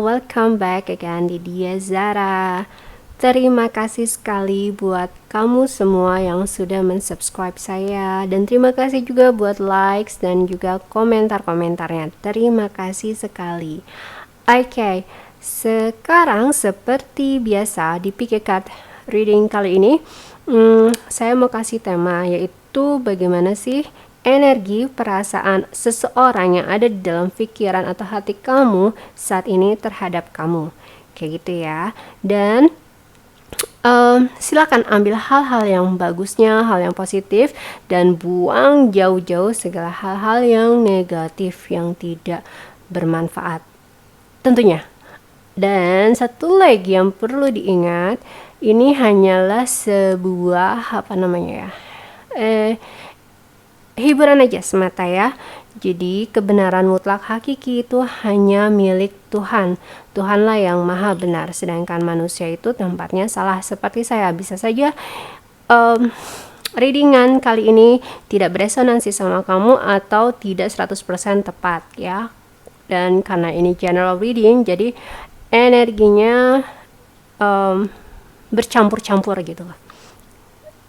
welcome back again di Dia Zara. Terima kasih sekali buat kamu semua yang sudah mensubscribe saya. Dan terima kasih juga buat likes dan juga komentar-komentarnya. Terima kasih sekali. Oke, sekarang seperti biasa di Pick a Card Reading kali ini, saya mau kasih tema, yaitu bagaimana sih energi perasaan seseorang yang ada di dalam pikiran atau hati kamu saat ini terhadap kamu. Kayak gitu ya. Dan silakan ambil hal-hal yang bagusnya, hal yang positif, dan buang jauh-jauh segala hal-hal yang negatif yang tidak bermanfaat tentunya. Dan satu lagi yang perlu diingat, ini hanyalah sebuah hiburan aja semata ya. Jadi kebenaran mutlak hakiki itu hanya milik Tuhan. Tuhanlah yang maha benar, sedangkan manusia itu tempatnya salah. Seperti saya, bisa saja readingan kali ini tidak beresonansi sama kamu atau tidak 100% tepat ya. Dan karena ini general reading, jadi energinya bercampur-campur gitu.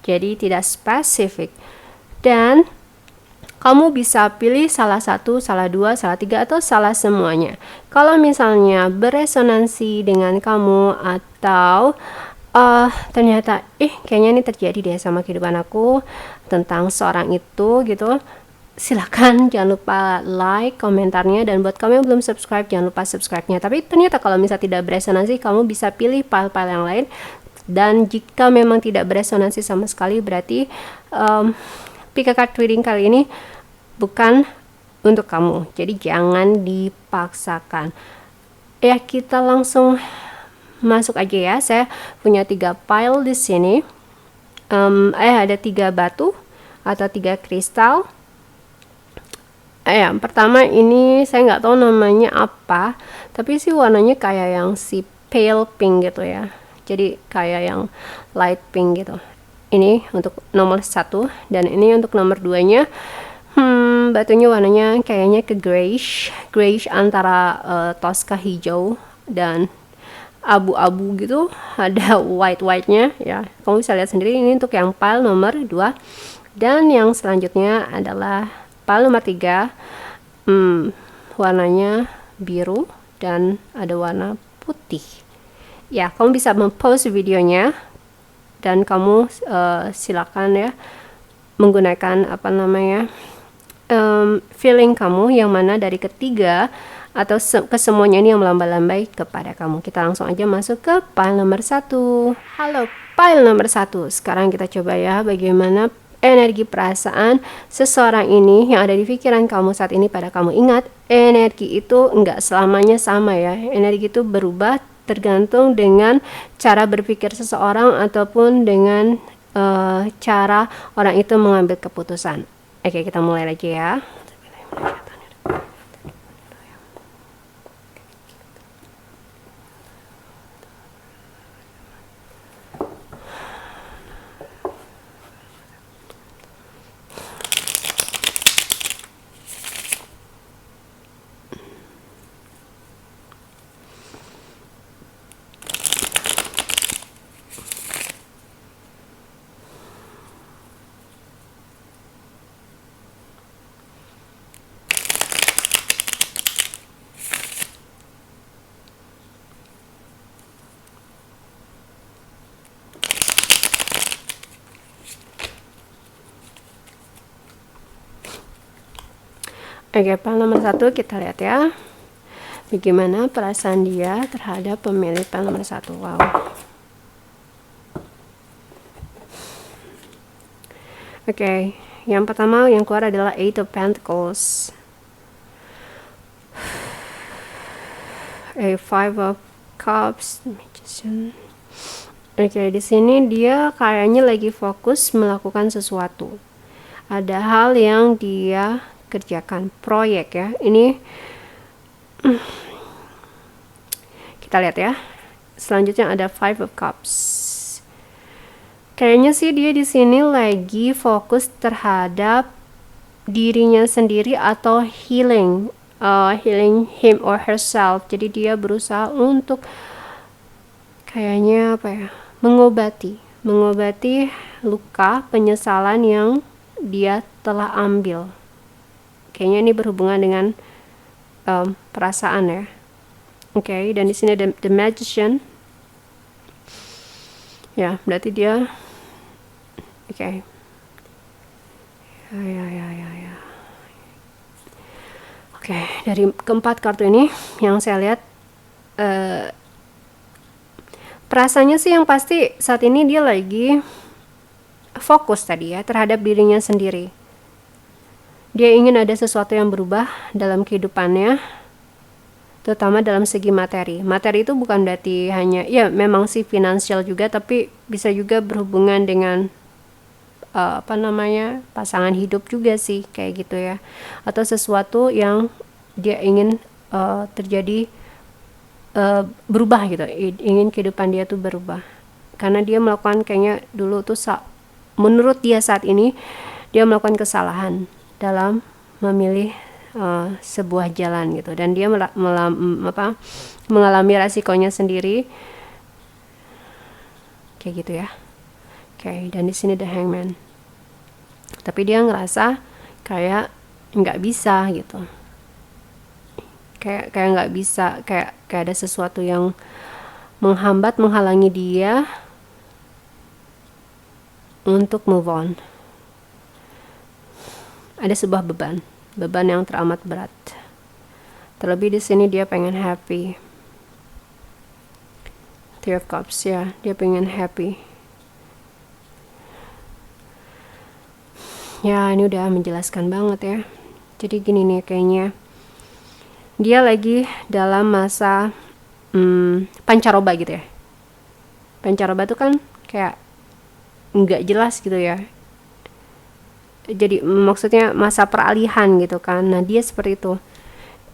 Jadi tidak spesifik. Dan kamu bisa pilih salah satu, salah dua, salah tiga, atau salah semuanya. Kalau misalnya beresonansi dengan kamu atau ternyata kayaknya ini terjadi deh sama kehidupan aku tentang seorang itu gitu, silakan jangan lupa like komentarnya, dan buat kamu yang belum subscribe jangan lupa subscribe-nya. Tapi ternyata kalau misalnya tidak beresonansi, kamu bisa pilih file-file yang lain. Dan jika memang tidak beresonansi sama sekali, berarti Pick a Card Reading kali ini bukan untuk kamu. Jadi jangan dipaksakan. Ya, kita langsung masuk aja ya. Saya punya 3 pile di sini. Ada 3 batu atau 3 kristal. Yang pertama ini saya nggak tahu namanya apa, tapi sih warnanya kayak yang si pale pink gitu ya. Jadi kayak yang light pink gitu. Ini untuk nomor 1, dan ini untuk nomor 2-nya. Batunya warnanya kayaknya ke grayish antara Tosca hijau dan abu-abu gitu, ada white-nya ya. Kamu bisa lihat sendiri, ini untuk yang pile nomor 2. Dan yang selanjutnya adalah pile nomor 3. Warnanya biru dan ada warna putih. Ya, kamu bisa mempost videonya dan kamu silakan ya menggunakan feeling kamu yang mana dari ketiga atau kesemuanya ini yang melambai-lambai kepada kamu. Kita langsung aja masuk ke pile nomor 1. Halo pile nomor 1. Sekarang kita coba ya bagaimana energi perasaan seseorang ini yang ada di pikiran kamu saat ini pada kamu. Ingat, energi itu enggak selamanya sama ya. Energi itu berubah tergantung dengan cara berpikir seseorang ataupun dengan cara orang itu mengambil keputusan. Oke, kita mulai lagi ya. Oke, pile nomor 1 kita lihat ya. Bagaimana perasaan dia terhadap pemilik pile nomor 1. Wow. Oke, yang pertama yang keluar adalah 8 of Pentacles. 5 of Cups. Oke, di sini dia kayaknya lagi fokus melakukan sesuatu. Ada hal yang dia kerjakan, proyek ya. Ini kita lihat ya. Selanjutnya ada 5 of Cups. Kayaknya sih dia di sini lagi fokus terhadap dirinya sendiri atau healing healing him or herself. Jadi dia berusaha untuk kayaknya apa ya, mengobati luka penyesalan yang dia telah ambil. Kayaknya ini berhubungan dengan perasaan ya. Oke, dan di sini ada the magician. Ya, berarti dia oke. Ya. Oke, dari keempat kartu ini yang saya lihat perasaannya sih yang pasti saat ini dia lagi fokus tadi ya terhadap dirinya sendiri. Dia ingin ada sesuatu yang berubah dalam kehidupannya, terutama dalam segi materi. Materi itu bukan berarti hanya, ya memang sih finansial juga, tapi bisa juga berhubungan dengan pasangan hidup juga sih, kayak gitu ya. Atau sesuatu yang dia ingin terjadi, berubah gitu, ingin kehidupan dia tuh berubah. Karena dia melakukan kayaknya dulu tuh menurut dia saat ini, dia melakukan kesalahan dalam memilih sebuah jalan gitu, dan dia mengalami resikonya sendiri kayak gitu ya. Oke, dan di sini the hangman. Tapi dia ngerasa kayak nggak bisa gitu, kayak nggak bisa, kayak ada sesuatu yang menghalangi dia untuk move on. Ada sebuah beban yang teramat berat. Terlebih di sini dia pengen happy. Three of Cups ya, dia pengen happy. Ya, ini udah menjelaskan banget ya. Jadi gini nih, kayaknya dia lagi dalam masa pancaroba gitu ya. Pancaroba tuh kan kayak nggak jelas gitu ya. Jadi maksudnya masa peralihan gitu kan. Nah, dia seperti itu.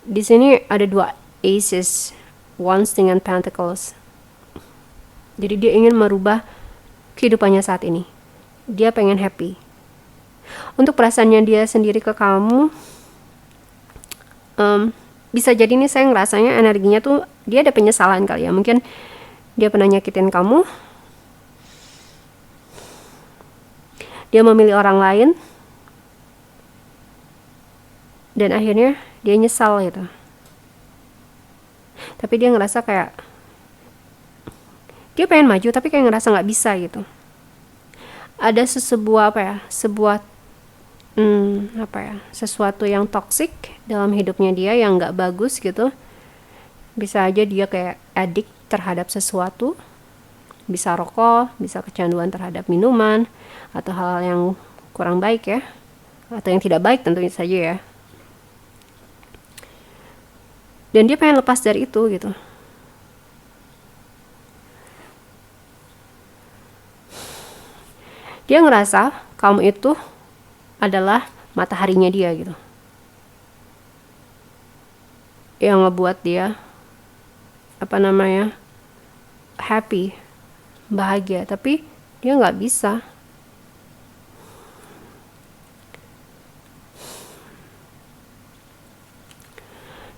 Di sini ada 2 aces, wands dengan pentacles. Jadi dia ingin merubah kehidupannya saat ini. Dia pengen happy. Untuk perasaannya dia sendiri ke kamu, bisa jadi nih saya ngerasanya energinya tuh dia ada penyesalan kali ya. Mungkin dia pernah nyakitin kamu, dia memilih orang lain, dan akhirnya dia nyesal gitu. Tapi dia ngerasa kayak dia pengen maju, tapi kayak ngerasa nggak bisa gitu. Ada sesuatu yang toksik dalam hidupnya dia yang nggak bagus gitu. Bisa aja dia kayak addict terhadap sesuatu, bisa rokok, bisa kecanduan terhadap minuman, atau hal yang kurang baik ya, atau yang tidak baik tentunya saja ya. Dan dia pengen lepas dari itu gitu. Dia ngerasa kamu itu adalah mataharinya dia gitu, yang ngebuat dia happy, bahagia. Tapi dia nggak bisa.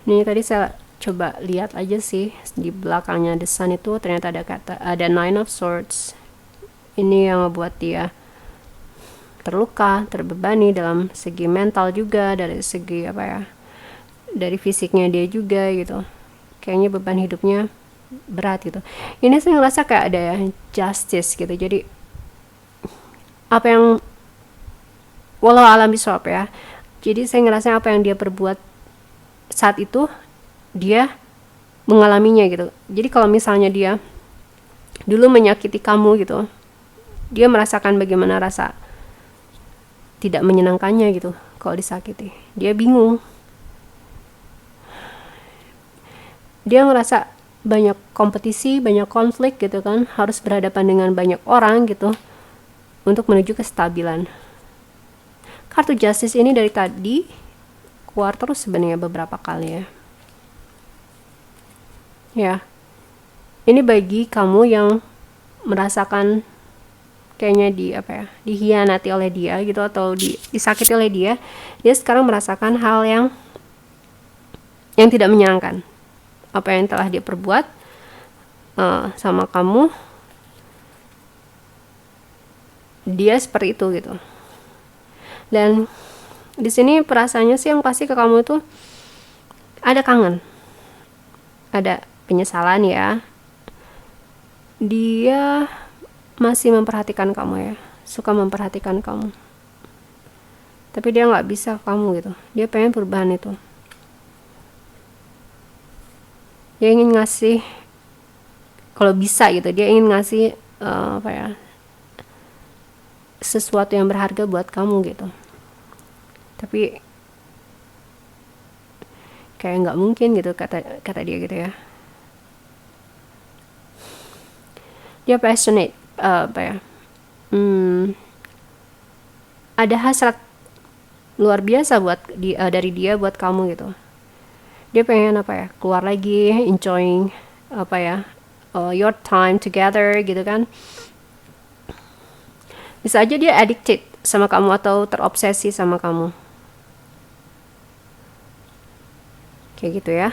Ini tadi saya coba lihat aja sih di belakangnya the sun itu ternyata ada 9 of swords. Ini yang ngebuat dia terluka, terbebani dalam segi mental juga, dari segi dari fisiknya dia juga gitu. Kayaknya beban hidupnya berat gitu. Ini saya ngerasa kayak ada justice gitu. Jadi apa yang walau alam bisawab ya. Jadi saya ngerasa apa yang dia perbuat saat itu dia mengalaminya gitu. Jadi kalau misalnya dia dulu menyakiti kamu gitu, dia merasakan bagaimana rasa tidak menyenangkannya gitu kalau disakiti. Dia bingung. Dia ngerasa banyak kompetisi, banyak konflik gitu kan, harus berhadapan dengan banyak orang gitu untuk menuju kestabilan. Kartu Justice ini dari tadi keluar terus sebenarnya beberapa kali ya. Ya. Ini bagi kamu yang merasakan kayaknya dihianati oleh dia gitu, atau disakiti oleh dia. Dia sekarang merasakan hal yang yang tidak menyenangkan. Apa yang telah dia perbuat sama kamu, dia seperti itu gitu. Dan di sini perasaannya sih yang pasti ke kamu itu ada kangen, ada penyesalan ya. Dia masih memperhatikan kamu ya, suka memperhatikan kamu. Tapi dia nggak bisa kamu gitu. Dia pengen perubahan itu. Dia ingin ngasih, kalau bisa gitu, dia ingin ngasih sesuatu yang berharga buat kamu gitu. Tapi kayak nggak mungkin gitu kata dia gitu ya. Dia passionate, ada hasrat luar biasa buat dari dia buat kamu gitu. Dia pengen keluar lagi, enjoying your time together gitu kan. Bisa aja dia addicted sama kamu atau terobsesi sama kamu, kayak gitu ya.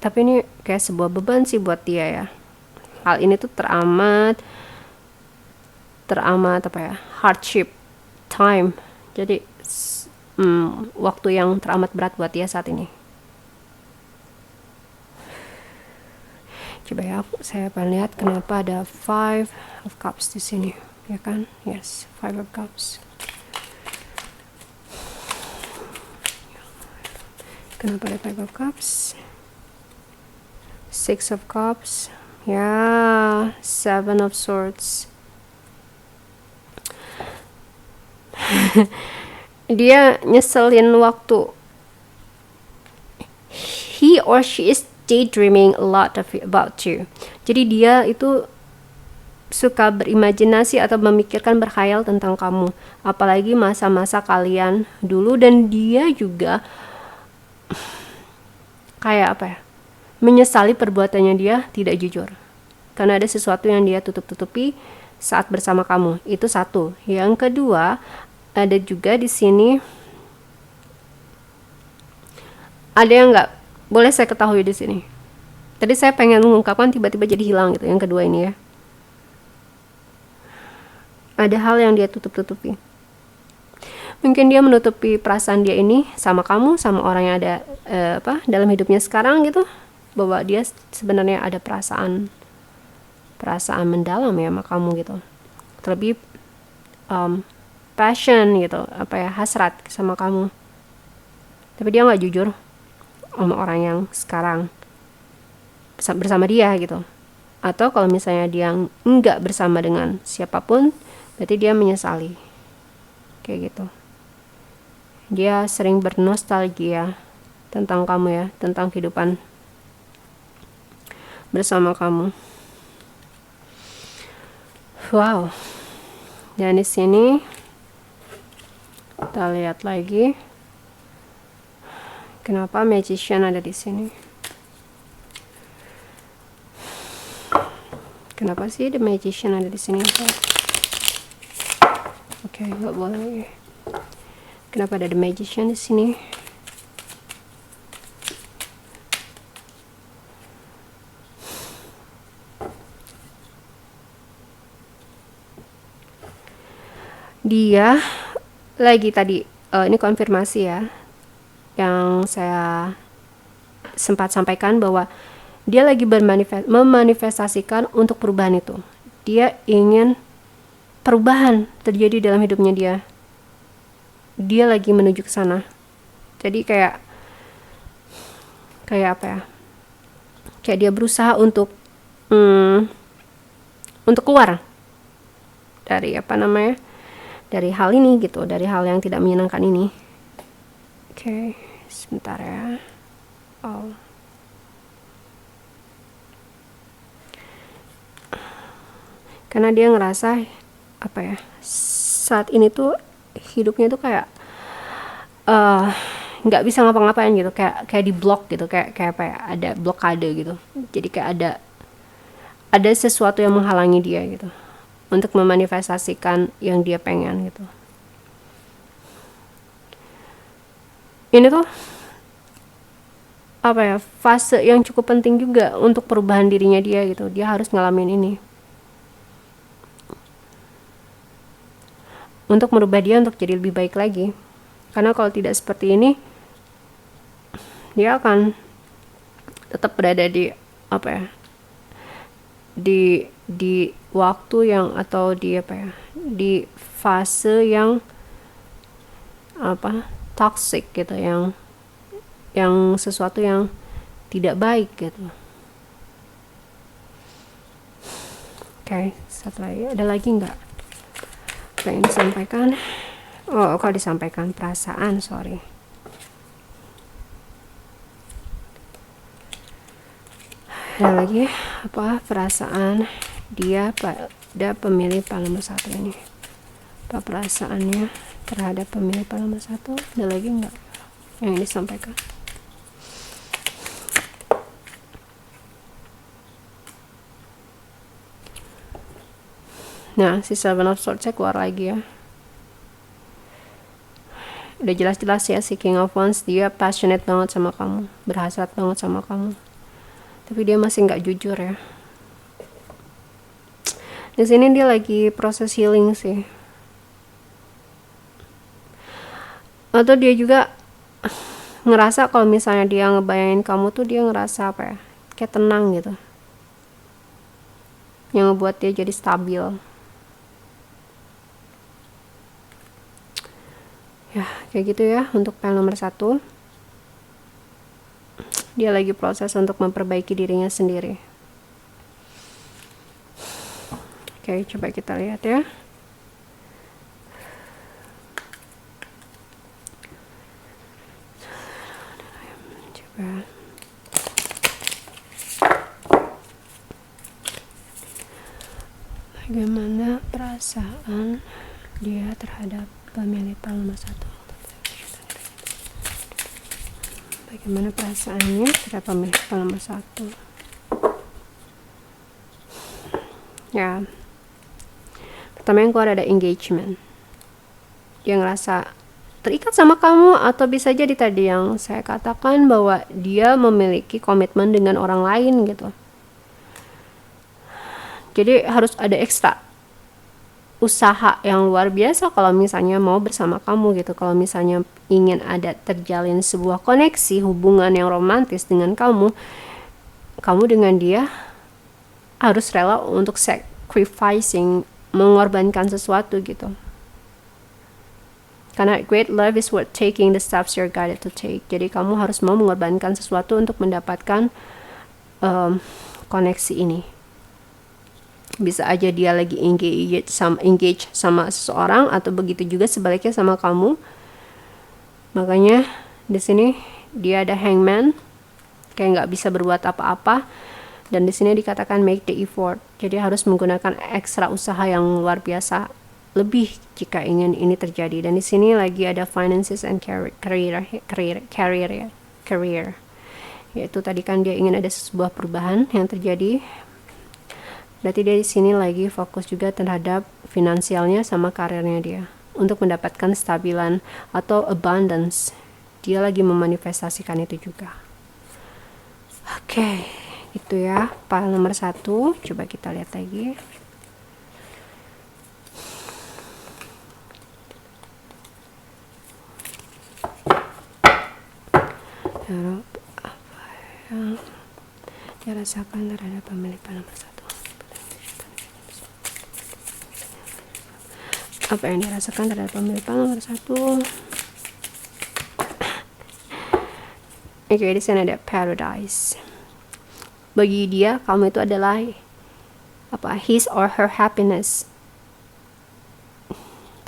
Tapi ini kayak sebuah beban sih buat dia ya. Hal ini tuh teramat hardship time. Jadi waktu yang teramat berat buat dia saat ini. Coba ya, saya akan lihat kenapa ada 5 of Cups di sini, ya kan? Yes, 5 of Cups. Kenapa ada 5 of Cups? 6 of Cups. Ya, 7 of Swords. Dia nyeselin waktu. He or she is daydreaming a lot about you. Jadi dia itu suka berimajinasi atau memikirkan, berkhayal tentang kamu. Apalagi masa-masa kalian dulu. Dan dia juga kayak menyesali perbuatannya dia tidak jujur. Karena ada sesuatu yang dia tutup-tutupi saat bersama kamu. Itu satu. Yang kedua, ada juga di sini ada yang nggak boleh saya ketahui di sini. Tadi saya pengen mengungkapkan, tiba-tiba jadi hilang gitu. Yang kedua ini ya, ada hal yang dia tutup-tutupi. Mungkin dia menutupi perasaan dia ini sama kamu, sama orang yang ada dalam hidupnya sekarang gitu, bahwa dia sebenarnya ada perasaan mendalam ya sama kamu gitu. Terlebih passion gitu, hasrat sama kamu. Tapi dia nggak jujur sama orang yang sekarang bersama dia gitu. Atau kalau misalnya dia nggak bersama dengan siapapun, berarti dia menyesali, kayak gitu. Dia sering bernostalgia tentang kamu ya, tentang kehidupan bersama kamu. Wow. Dan di sini kita lihat lagi kenapa Magician ada di sini. Kenapa sih The Magician ada di sini? Oke, nggak boleh. Kenapa ada The Magician di sini? Dia lagi tadi, ini konfirmasi ya, yang saya sempat sampaikan bahwa dia lagi memanifestasikan untuk perubahan itu. Dia ingin perubahan terjadi dalam hidupnya dia. Dia lagi menuju ke sana. Jadi kayak apa ya? Kayak dia berusaha untuk keluar dari dari hal ini gitu, dari hal yang tidak menyenangkan ini. Oke, sebentar ya. Karena dia ngerasa saat ini tuh hidupnya tuh kayak nggak bisa ngapa-ngapain gitu, kayak di blok gitu, kayak ada blokade gitu. Jadi kayak ada sesuatu yang menghalangi dia gitu untuk memanifestasikan yang dia pengen gitu. ini tuh apa ya, fase yang cukup penting juga untuk perubahan dirinya dia gitu. Dia harus ngalamin ini untuk merubah dia untuk jadi lebih baik lagi. Karena kalau tidak seperti ini, dia akan tetap berada di apa ya, di waktu yang, atau di apa ya, di fase yang apa, toxic gitu, yang sesuatu yang tidak baik gitu. Oke, satu lagi, ada lagi nggak pengen disampaikan? Oh, kalau disampaikan perasaan, sorry. Ada lagi apa, perasaan dia pada pemilih paling nomor 1 ini, apa perasaannya terhadap pemilih paling nomor 1? Ada lagi nggak yang disampaikan? Nah, si Seven of Swords keluar lagi ya. Udah jelas-jelas ya, si King of Wands dia passionate banget sama kamu, berhasrat banget sama kamu, tapi dia masih nggak jujur ya. Di sini dia lagi proses healing sih, atau dia juga ngerasa kalau misalnya dia ngebayangin kamu tuh, dia ngerasa apa ya, kayak tenang gitu, yang ngebuat dia jadi stabil ya, kayak gitu ya. Untuk pile nomor 1, dia lagi proses untuk memperbaiki dirinya sendiri. Oke, coba kita lihat ya. Coba. Bagaimana perasaan dia terhadap pemilih pile nomor 1? Bagaimana perasaannya terhadap pemilih pile nomor 1? Ya, pertama yang keluar ada engagement. Dia ngerasa terikat sama kamu, atau bisa jadi tadi yang saya katakan bahwa dia memiliki komitmen dengan orang lain gitu. Jadi harus ada ekstra usaha yang luar biasa kalau misalnya mau bersama kamu gitu. Kalau misalnya ingin ada terjalin sebuah koneksi hubungan yang romantis dengan kamu dengan dia harus rela untuk sacrificing, mengorbankan sesuatu gitu. Karena great love is worth taking the steps you're guided to take. Jadi kamu harus mau mengorbankan sesuatu untuk mendapatkan koneksi ini. Bisa aja dia lagi engage sama seseorang, atau begitu juga sebaliknya sama kamu. Makanya di sini dia ada hangman, kayak nggak bisa berbuat apa-apa, dan di sini dikatakan make the effort. Jadi harus menggunakan ekstra usaha yang luar biasa lebih jika ingin ini terjadi. Dan di sini lagi ada finances and career, yaitu tadi kan dia ingin ada sebuah perubahan yang terjadi. Berarti dia di sini lagi fokus juga terhadap finansialnya sama karirnya dia untuk mendapatkan stabilan atau abundance. Dia lagi memanifestasikan itu juga. Oke, itu ya pile nomor 1. Coba kita lihat lagi. Apa yang dirasakan terhadap pemilik pile nomor 1? Apa yang dirasakan terhadap pemilik pile nomor 1? Oke, di sini ada paradise. Bagi dia, kamu itu adalah apa, his or her happiness.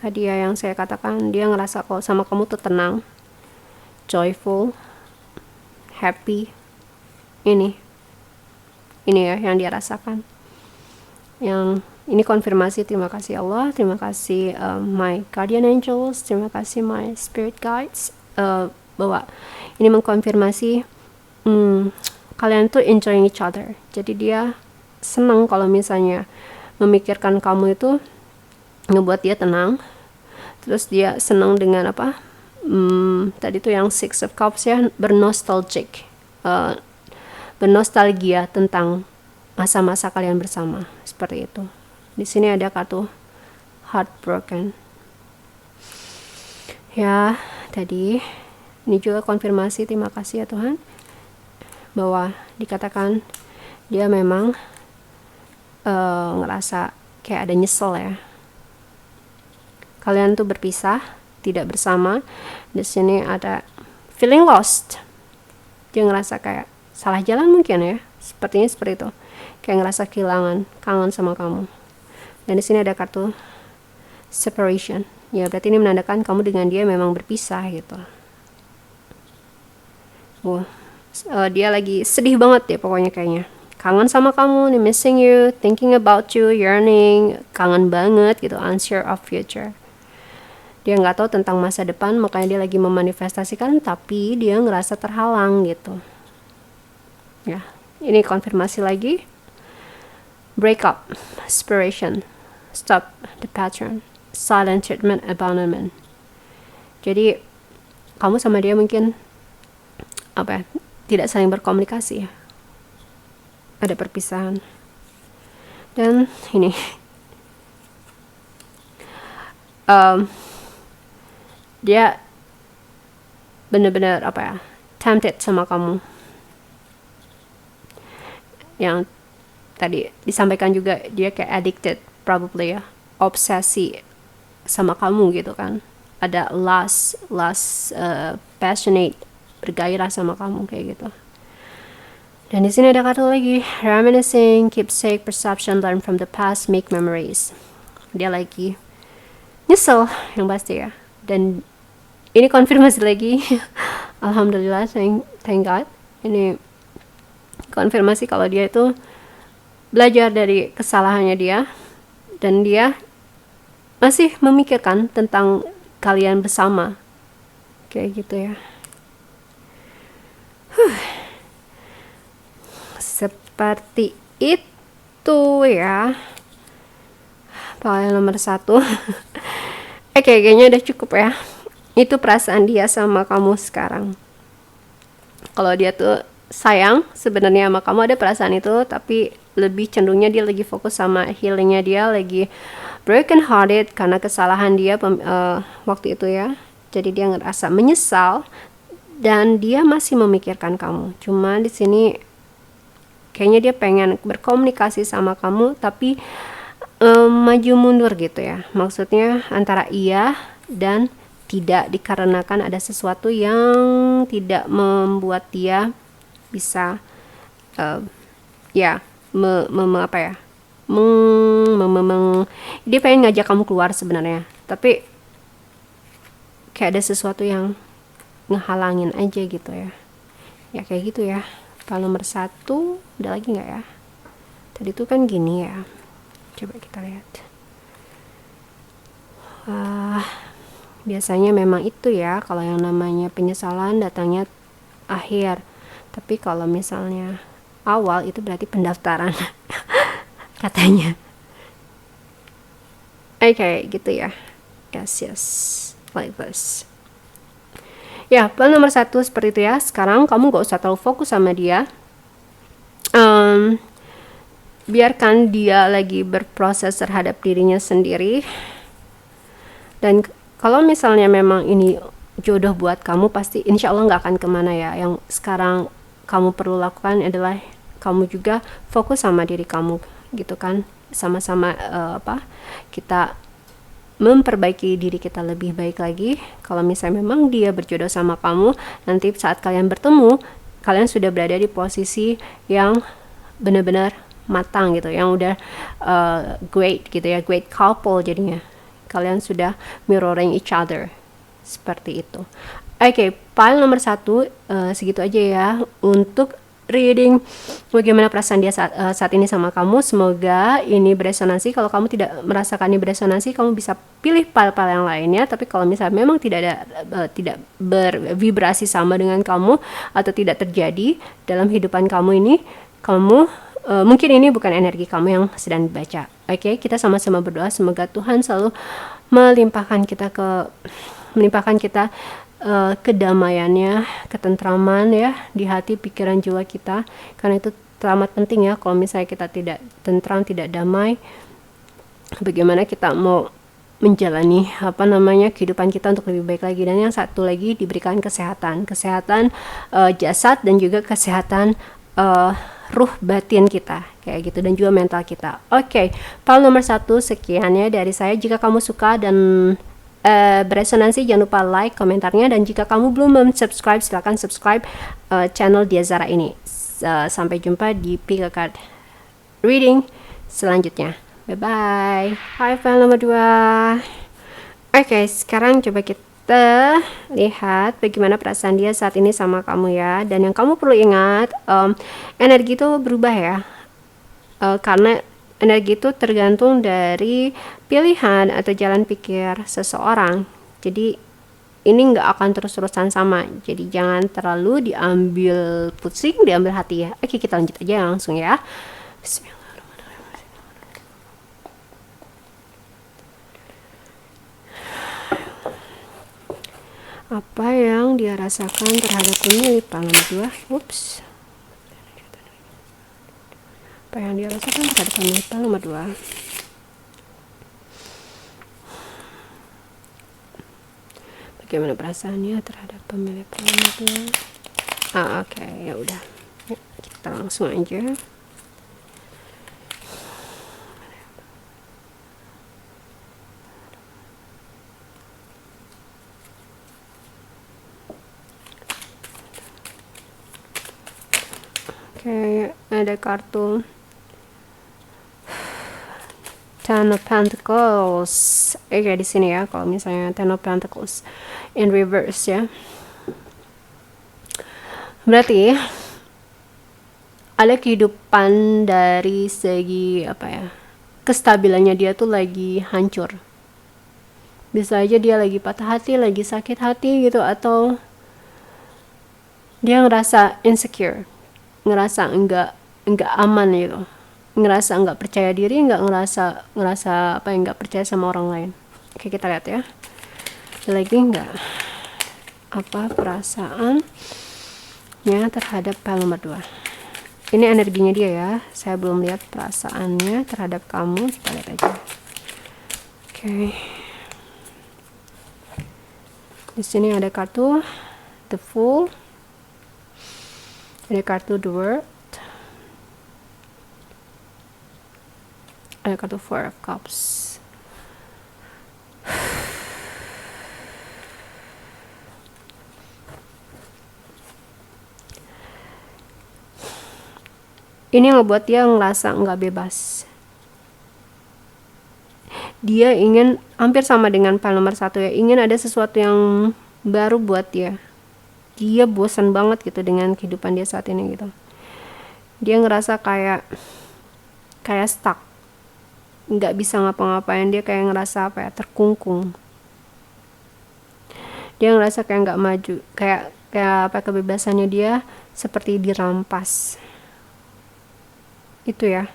Tadi ya yang saya katakan, dia ngerasa kalau sama kamu tuh tenang, joyful, happy. Ini ya yang dia rasakan. Yang ini konfirmasi. Terima kasih Allah, terima kasih my guardian angels, terima kasih my spirit guides, bahwa ini mengkonfirmasi kalian tuh enjoying each other. Jadi dia senang kalau misalnya memikirkan kamu itu ngebuat dia tenang. Terus dia senang dengan apa, tadi tuh yang Six of Cups ya, bernostalgic, bernostalgia tentang masa-masa kalian bersama, seperti itu. Di sini ada kartu heartbroken. Ya, tadi ini juga konfirmasi, terima kasih ya Tuhan, bahwa dikatakan dia memang ngerasa kayak ada nyesel ya. Kalian tuh berpisah, tidak bersama. Di sini ada feeling lost. Dia ngerasa kayak salah jalan mungkin ya. Sepertinya seperti itu. Kayak ngerasa kehilangan, kangen sama kamu. Dan di sini ada kartu separation. Ya berarti ini menandakan kamu dengan dia memang berpisah gitu. Dia lagi sedih banget ya pokoknya kayaknya. Kangen sama kamu, nih, missing you, thinking about you, yearning, kangen banget gitu, unsure of future. Dia nggak tahu tentang masa depan, makanya dia lagi memanifestasikan, tapi dia ngerasa terhalang gitu. Ya, ini konfirmasi lagi. Break up, separation, stop the pattern, silent treatment, abandonment. Jadi kamu sama dia mungkin tidak saling berkomunikasi ya. Ada perpisahan. Dan ini dia benar-benar tempted sama kamu. Yang tadi disampaikan juga dia kayak addicted probably ya, obsesi sama kamu gitu kan. Ada lust passionate, bergairah sama kamu kayak gitu. Dan di sini ada kartu lagi, reminiscing, keepsake, perception, learn from the past, make memories. Dia lagi nyesel yang pasti ya. Dan ini konfirmasi lagi. Alhamdulillah, thank God. Ini konfirmasi kalau dia itu belajar dari kesalahannya dia, dan dia masih memikirkan tentang kalian bersama. Kayak gitu ya. Seperti itu ya. Paling nomor 1. Oke, kayaknya udah cukup ya. Itu perasaan dia sama kamu sekarang. Kalau dia tuh sayang sebenarnya sama kamu, ada perasaan itu, tapi lebih cenderungnya dia lagi fokus sama healingnya dia, lagi broken hearted karena kesalahan dia waktu itu ya. Jadi dia ngerasa menyesal dan dia masih memikirkan kamu. Cuma di sini kayaknya dia pengen berkomunikasi sama kamu, tapi maju mundur gitu ya. Maksudnya antara iya dan tidak, dikarenakan ada sesuatu yang tidak membuat dia bisa dia pengen ngajak kamu keluar sebenarnya, tapi kayak ada sesuatu yang ngehalangin aja gitu ya. Ya kayak gitu ya. Kalau nomor 1 ada lagi nggak ya? Tadi tuh kan gini ya. Coba kita lihat. Biasanya memang itu ya, kalau yang namanya penyesalan datangnya akhir. Tapi kalau misalnya awal itu berarti pendaftaran. Katanya. Kayak gitu ya. Yes. Like this. Ya, plan nomor 1 seperti itu ya. Sekarang kamu gak usah terlalu fokus sama dia. Biarkan dia lagi berproses terhadap dirinya sendiri. Dan kalau misalnya memang ini jodoh buat kamu, pasti insya Allah gak akan kemana ya. Yang sekarang kamu perlu lakukan adalah kamu juga fokus sama diri kamu gitu kan. Sama-sama kita memperbaiki diri kita lebih baik lagi. Kalau misalnya memang dia berjodoh sama kamu, nanti saat kalian bertemu, kalian sudah berada di posisi yang benar-benar matang gitu, yang udah great gitu ya, great couple jadinya. Kalian sudah mirroring each other seperti itu. File nomor 1 segitu aja ya untuk reading bagaimana perasaan dia saat ini sama kamu. Semoga ini beresonansi. Kalau kamu tidak merasakan ini beresonansi, kamu bisa pilih file-file yang lainnya. Tapi kalau misalnya memang tidak bervibrasi sama dengan kamu atau tidak terjadi dalam kehidupan kamu ini, kamu mungkin ini bukan energi kamu yang sedang dibaca. Kita sama-sama berdoa semoga Tuhan selalu melimpahkan kita kedamaiannya, ketentraman ya di hati, pikiran, jiwa kita. Karena itu teramat penting ya. Kalau misalnya kita tidak tentram, tidak damai, bagaimana kita mau menjalani kehidupan kita untuk lebih baik lagi. Dan yang satu lagi, diberikan kesehatan jasad dan juga kesehatan ruh batin kita kayak gitu, dan juga mental kita. Oke, file nomor 1 sekian ya dari saya. Jika kamu suka dan beresonansi, jangan lupa like komentarnya, dan jika kamu belum subscribe, silahkan subscribe channel Diazara ini. Sampai jumpa di pick a card reading selanjutnya. Bye bye. Hai file nomor 2. Oke, sekarang coba kita lihat bagaimana perasaan dia saat ini sama kamu ya. Dan yang kamu perlu ingat, energi itu berubah ya. Karena energi itu tergantung dari pilihan atau jalan pikir seseorang. Jadi ini nggak akan terus-terusan sama. Jadi jangan terlalu diambil pusing, diambil hati ya. Oke, kita lanjut aja langsung ya. Bismillah. Apa yang dia rasakan terhadap pemilik file nomor 2? Ups. Apa yang dia rasakan terhadap pemilik file nomor 2? Bagaimana perasaannya terhadap pemilik file nomor 2? Oke, ya udah. Kita langsung aja. Oke, ada kartu Ten of Pentacles. Oke, di sini ya. Kalau misalnya Ten of Pentacles in reverse ya, berarti ada kehidupan dari segi kestabilannya dia tuh lagi hancur. Bisa aja dia lagi patah hati, lagi sakit hati gitu, atau dia ngerasa insecure, ngerasa enggak aman gitu, ngerasa enggak percaya diri, ngerasa enggak percaya sama orang lain. Oke, kita lihat ya. Lagi enggak perasaannya terhadap file nomor 2. Ini energinya dia ya. Saya belum lihat perasaannya terhadap kamu. Kita lihat aja. Oke. Di sini ada kartu The Fool. Ada kartu The World. Ada kartu Four of Cups. Ini ngebuat dia ngerasa nggak bebas. Dia ingin, hampir sama dengan file nomor 1 ya, ingin ada sesuatu yang baru buat dia. Dia bosan banget gitu dengan kehidupan dia saat ini gitu. Dia ngerasa kayak stuck, nggak bisa ngapa-ngapain. Dia kayak ngerasa terkungkung. Dia ngerasa kayak nggak maju, kayak kebebasannya dia seperti dirampas. Itu ya.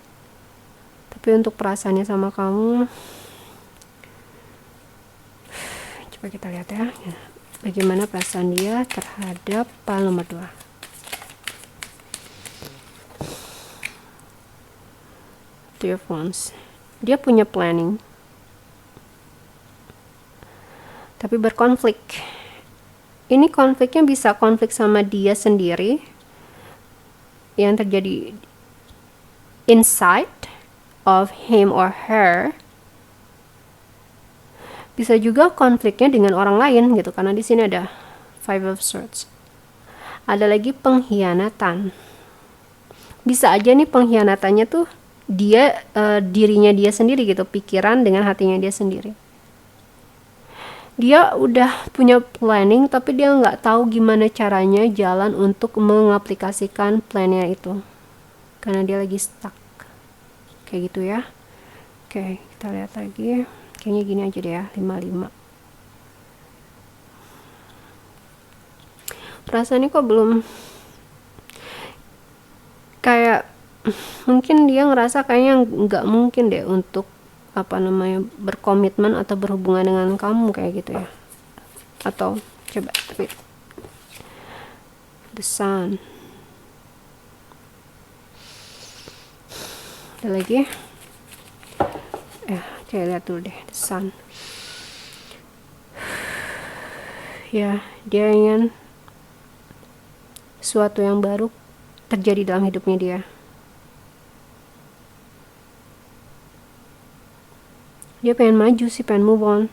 Tapi untuk perasaannya sama kamu, coba kita lihat ya. Bagaimana perasaan dia terhadap file nomor 2. Two of Wands. Dia punya planning, tapi berkonflik. Ini konfliknya bisa konflik sama dia sendiri yang terjadi inside of him or her. Bisa juga konfliknya dengan orang lain gitu, karena di sini ada Five of Swords. Ada lagi pengkhianatan. Bisa aja nih pengkhianatannya tuh dia dirinya dia sendiri gitu, pikiran dengan hatinya dia sendiri. Dia udah punya planning, tapi dia nggak tahu gimana caranya jalan untuk mengaplikasikan plannya itu, karena dia lagi stuck kayak gitu ya. Oke, kita lihat lagi. Kayaknya gini aja deh ya, 5-5. Perasaannya kok belum, kayak mungkin dia ngerasa kayaknya nggak mungkin deh untuk berkomitmen atau berhubungan dengan kamu kayak gitu ya. Atau Coba, tapi the sun. Ada lagi? Oke, lihat dulu deh, the sun. Ya, dia ingin sesuatu yang baru terjadi dalam hidupnya dia. Dia pengen maju sih, pengen move on.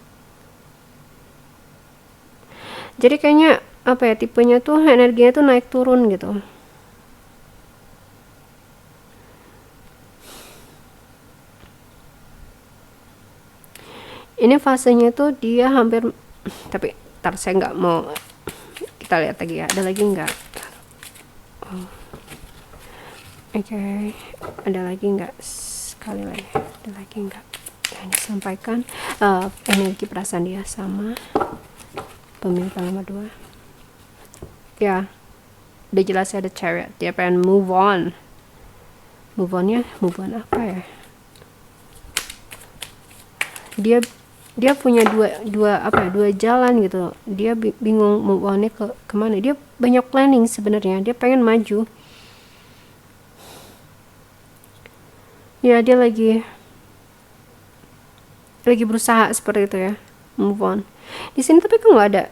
Jadi kayaknya apa ya, tipenya tuh energinya tuh naik turun gitu. Ini fasenya tuh dia hampir, tapi ntar saya nggak mau, kita lihat lagi ya, ada lagi nggak? Oke, ada lagi nggak? Sekali lagi, ada lagi nggak? Yang disampaikan energi perasaan dia sama pemilikan nomor 2. Ya, udah jelas ya, ada Chariot. Dia pengen move on. Move on apa ya? Dia punya dua jalan gitu. Dia bingung move on-nya kemana. Dia banyak planning sebenarnya. Dia pengen maju. Ya, dia lagi berusaha seperti itu ya, move on. Di sini tapi kok nggak ada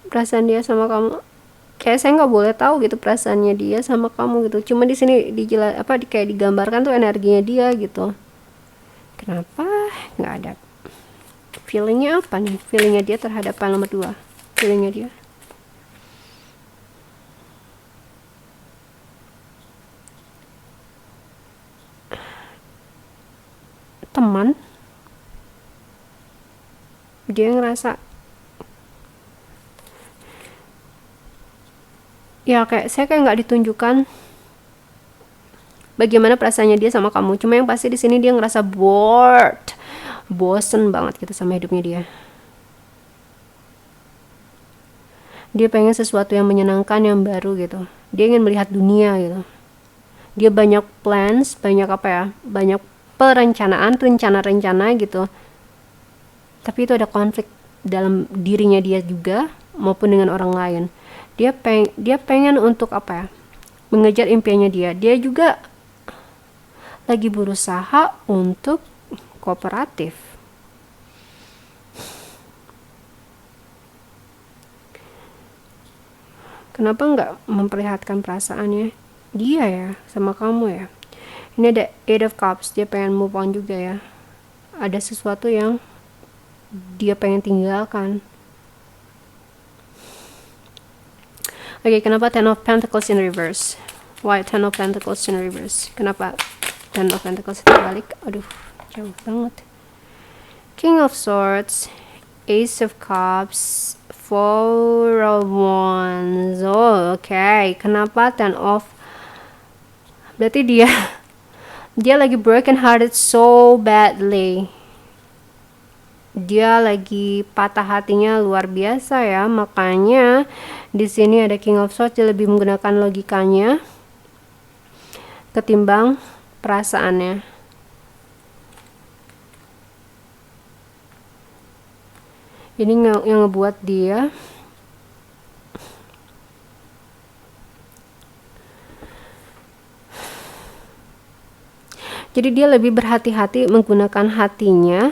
perasaan dia sama kamu. Kayak saya nggak boleh tahu gitu perasaannya dia sama kamu gitu. Cuma di sini kayak digambarkan tuh energinya dia gitu. Kenapa nggak ada feelingnya? Apa nih feelingnya dia terhadap nomor 2? Feelingnya dia teman. Dia ngerasa ya kayak saya kayak nggak ditunjukkan bagaimana perasaannya dia sama kamu. Cuma yang pasti di sini dia ngerasa bosen banget gitu sama hidupnya dia. Dia pengen sesuatu yang menyenangkan, yang baru gitu. Dia ingin melihat dunia gitu. Dia banyak plans, banyak perencanaan, rencana-rencana gitu. Tapi itu ada konflik dalam dirinya dia juga maupun dengan orang lain. Dia pengen untuk mengejar impiannya dia. Dia juga lagi berusaha untuk kooperatif. Kenapa nggak memperlihatkan perasaannya dia ya sama kamu ya? Ini ada 8 of Cups. Dia pengen move on juga ya. Ada sesuatu yang dia pengen tinggalkan. Oke, kenapa 10 of Pentacles in reverse? Why 10 of Pentacles in reverse? Kenapa 10 of Pentacles terbalik? Aduh, jauh banget. King of Swords, Ace of Cups, 4 of Wands. Oh, oke. Kenapa 10 of? Berarti dia lagi broken hearted so badly. Dia lagi patah hatinya luar biasa ya. Makanya di sini ada King of Swords. Dia lebih menggunakan logikanya ketimbang perasaannya. Ini yang ngebuat dia jadi dia lebih berhati-hati menggunakan hatinya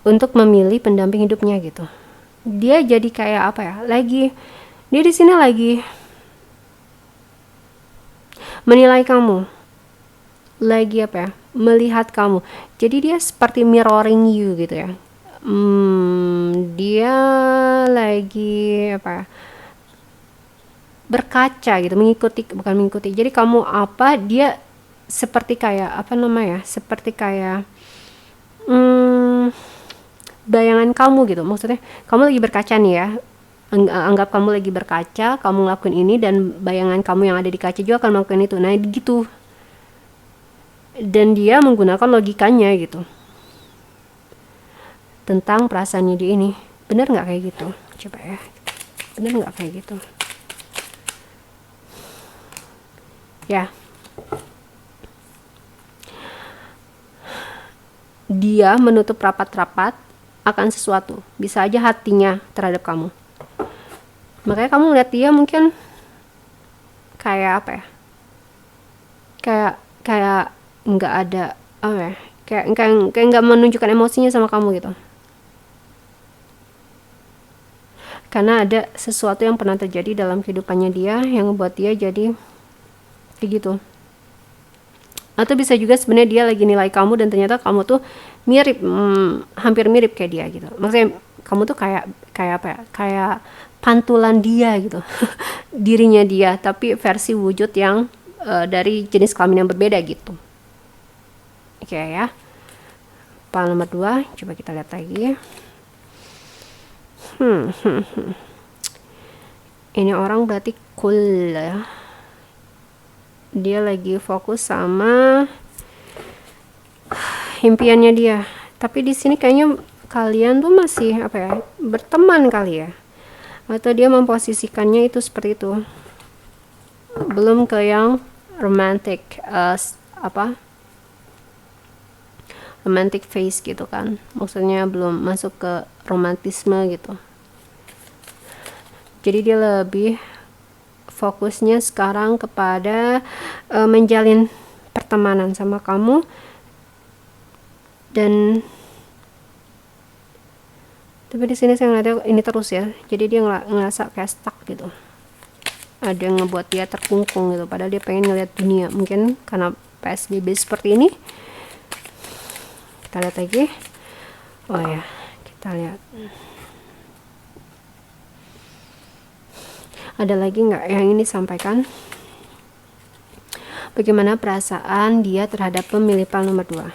untuk memilih pendamping hidupnya gitu. Dia jadi kayak dia di sini lagi menilai kamu, lagi melihat kamu. Jadi dia seperti mirroring you gitu ya. Dia lagi berkaca gitu, bukan mengikuti. Jadi kamu dia seperti kayak seperti kayak bayangan kamu gitu. Maksudnya kamu lagi berkaca nih ya, anggap kamu lagi berkaca, kamu ngelakuin ini dan bayangan kamu yang ada di kaca juga akan melakukan itu. Nah gitu. Dan dia menggunakan logikanya gitu tentang perasaannya dia ini. Bener nggak kayak gitu? Coba ya, bener nggak kayak gitu? Ya, dia menutup rapat-rapat akan sesuatu, bisa aja hatinya terhadap kamu. Makanya kamu lihat dia mungkin kayak apa ya, kayak nggak ada apa ya, kayak nggak menunjukkan emosinya sama kamu gitu, karena ada sesuatu yang pernah terjadi dalam kehidupannya dia yang membuat dia jadi kayak gitu. Atau bisa juga sebenarnya dia lagi nilai kamu dan ternyata kamu tuh mirip, hampir mirip kayak dia gitu. Maksudnya kamu tuh kayak apa ya, kayak pantulan dia gitu. Dirinya dia, tapi versi wujud yang dari jenis kelamin yang berbeda gitu. Oke ya. Pal nomor 2, coba kita lihat lagi. Ini orang berarti cool ya. Dia lagi fokus sama impiannya dia. Tapi di sini kayaknya kalian tuh masih apa ya, berteman kali ya. Atau dia memposisikannya itu seperti itu. Belum ke yang romantic romantic phase gitu kan. Maksudnya belum masuk ke romantisme gitu. Jadi dia lebih fokusnya sekarang kepada menjalin pertemanan sama kamu, dan tapi di sini saya ngeliatnya ini terus ya, jadi dia ngerasa kayak stuck gitu, ada yang ngebuat dia terkungkung gitu, padahal dia pengen ngeliat dunia. Mungkin karena PSBB seperti ini. Kita lihat lagi. Oh ya, kita lihat ada lagi nggak yang ini sampaikan. Bagaimana perasaan dia terhadap pemilih pal nomor 2?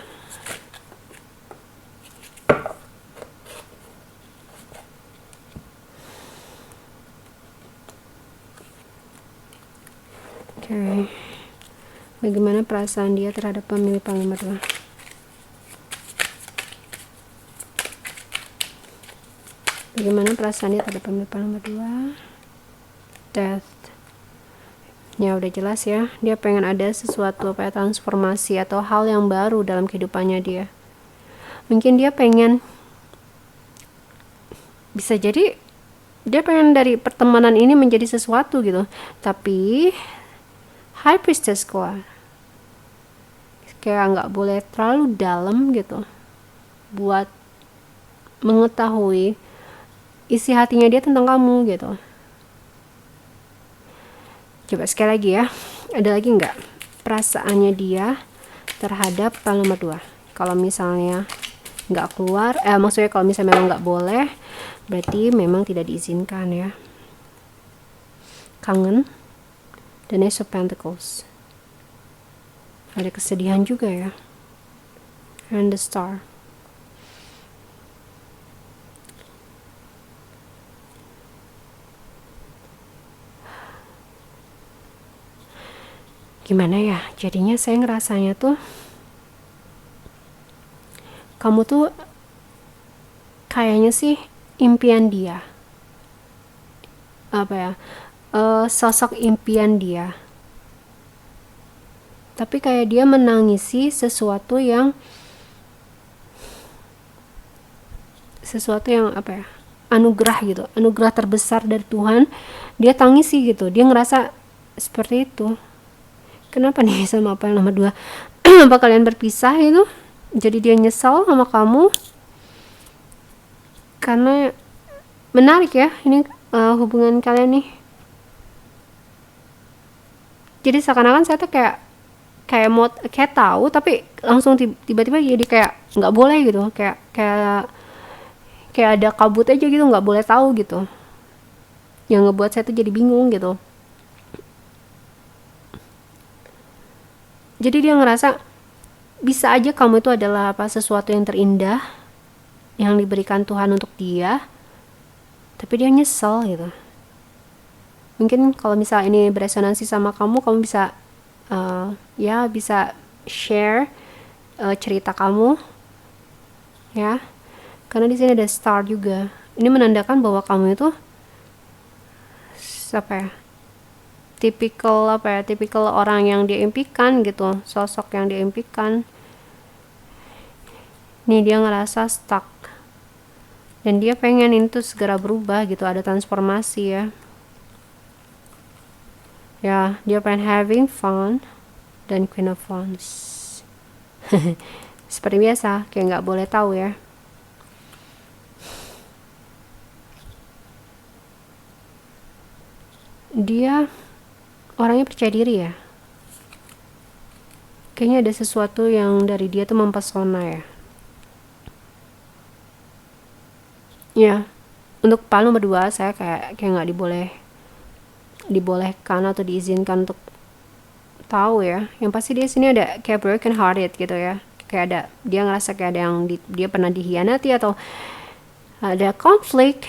Oke. Bagaimana perasaan dia terhadap pemilih pal nomor 2? Bagaimana perasaan dia terhadap pemilih pal nomor 2? Death. Ya udah jelas ya, dia pengen ada sesuatu apa ya, transformasi atau hal yang baru dalam kehidupannya dia. Mungkin dia pengen, bisa jadi dia pengen dari pertemanan ini menjadi sesuatu gitu. Tapi High Priestess keluar, kayak nggak boleh terlalu dalam gitu buat mengetahui isi hatinya dia tentang kamu gitu. Coba sekali lagi ya, ada lagi nggak perasaannya dia terhadap pal nomor 2? Kalau misalnya nggak keluar, maksudnya kalau misalnya memang nggak boleh, berarti memang tidak diizinkan ya. Kangen dan Ace of Pentacles, ada kesedihan juga ya, and the Star. Gimana ya, jadinya saya ngerasanya tuh kamu tuh kayaknya sih impian dia, apa ya, sosok impian dia, tapi kayak dia menangisi sesuatu yang apa ya, anugerah gitu, anugerah terbesar dari Tuhan, dia tangisi gitu. Dia ngerasa seperti itu. Kenapa nih sama pal nomor 2? Apa kalian berpisah gitu? Jadi dia nyesal sama kamu. Karena menarik ya ini hubungan kalian nih. Jadi seakan-akan saya tuh kayak tahu, tapi langsung tiba-tiba jadi kayak nggak boleh gitu, kayak ada kabut aja gitu, nggak boleh tahu gitu, yang ngebuat saya tuh jadi bingung gitu. Jadi dia ngerasa bisa aja kamu itu adalah sesuatu yang terindah yang diberikan Tuhan untuk dia, tapi dia nyesel gitu. Mungkin kalau misalnya ini beresonansi sama kamu bisa bisa share cerita kamu ya, karena di sini ada Star juga. Ini menandakan bahwa kamu itu tipikal orang yang dia impikan gitu, sosok yang dia impikan. nih dia ngerasa stuck dan dia pengen itu segera berubah gitu, ada transformasi ya. Ya, dia pengen having fun dan Queen of Wands. Seperti biasa, kayak nggak boleh tahu ya. Dia orangnya percaya diri ya. Kayaknya ada sesuatu yang dari dia tuh mempesona ya. Ya, untuk palu berdua saya kayak nggak dibolehkan atau diizinkan untuk tahu ya. Yang pasti dia sini ada kayak broken hearted gitu ya. Kayak ada dia ngerasa kayak ada yang dia pernah dihianati atau ada konflik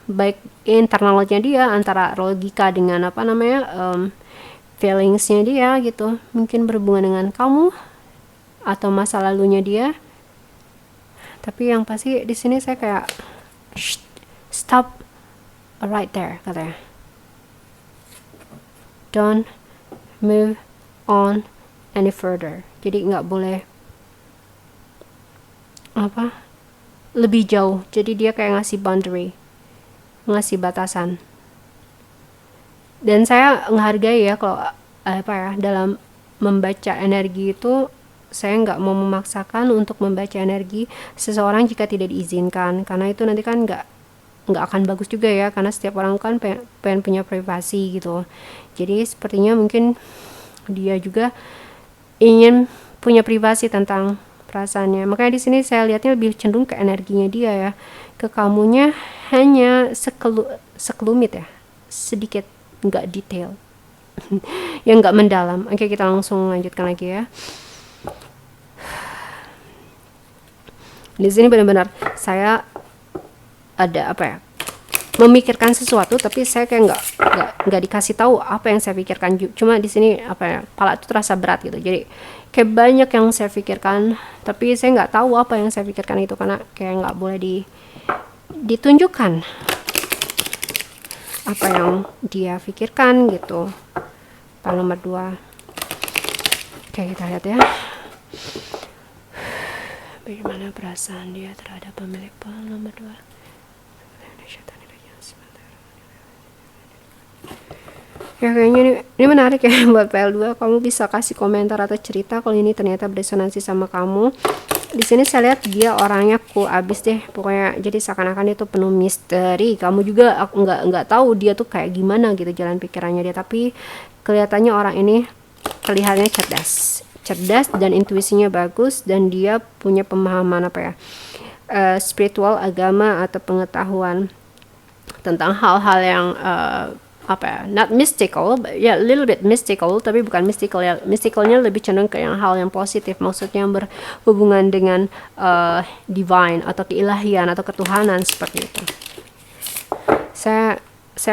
baik internalnya dia antara logika dengan feelingsnya dia gitu, mungkin berhubungan dengan kamu atau masa lalunya dia. Tapi yang pasti di sini saya kayak stop right there katanya, don't move on any further. Jadi nggak boleh lebih jauh. Jadi dia kayak ngasih boundary, ngasih batasan. Dan saya menghargai ya kalau dalam membaca energi itu saya nggak mau memaksakan untuk membaca energi seseorang jika tidak diizinkan, karena itu nanti kan nggak akan bagus juga ya, karena setiap orang kan pengen punya privasi gitu. Jadi sepertinya mungkin dia juga ingin punya privasi tentang perasaannya. Makanya di sini saya lihatnya lebih cenderung ke energinya dia ya. Ke kamunya hanya sekelumit ya, sedikit, nggak detail. Yang nggak mendalam. Oke, kita langsung lanjutkan lagi ya. Di sini benar-benar saya ada memikirkan sesuatu, tapi saya kayak nggak dikasih tahu apa yang saya pikirkan. Cuma di sini kepala itu terasa berat gitu. Jadi kayak banyak yang saya pikirkan, tapi saya nggak tahu apa yang saya pikirkan itu, karena kayak nggak boleh ditunjukkan apa yang dia pikirkan gitu. Pal nomor 2. Oke, kita lihat ya. Bagaimana perasaan dia terhadap pemilik pal nomor 2? Ya kayaknya ini menarik ya buat PL2. Kamu bisa kasih komentar atau cerita kalau ini ternyata beresonansi sama kamu. Di sini saya lihat dia orangnya cool abis deh pokoknya, jadi seakan-akan itu penuh misteri. Kamu juga aku nggak tahu dia tuh kayak gimana gitu jalan pikirannya dia, tapi kelihatannya orang ini kelihatannya cerdas dan intuisinya bagus, dan dia punya pemahaman spiritual, agama atau pengetahuan tentang hal-hal yang not mystical, ya little bit mystical, tapi bukan mystical ya. Mysticalnya lebih cenderung ke hal yang positif, maksudnya yang berhubungan dengan divine atau keilahian atau ketuhanan seperti itu. Saya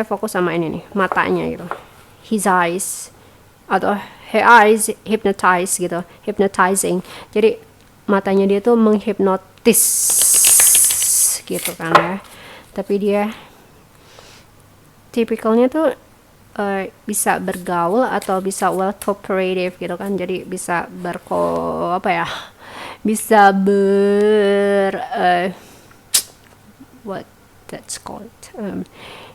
fokus sama ini nih, matanya gitu. His eyes atau her eyes hypnotize gitu, hypnotizing. Jadi matanya dia tuh menghipnotis gitu kan ya. Tapi dia tipikalnya tuh bisa bergaul atau bisa well cooperative gitu kan, jadi bisa bisa what that's called,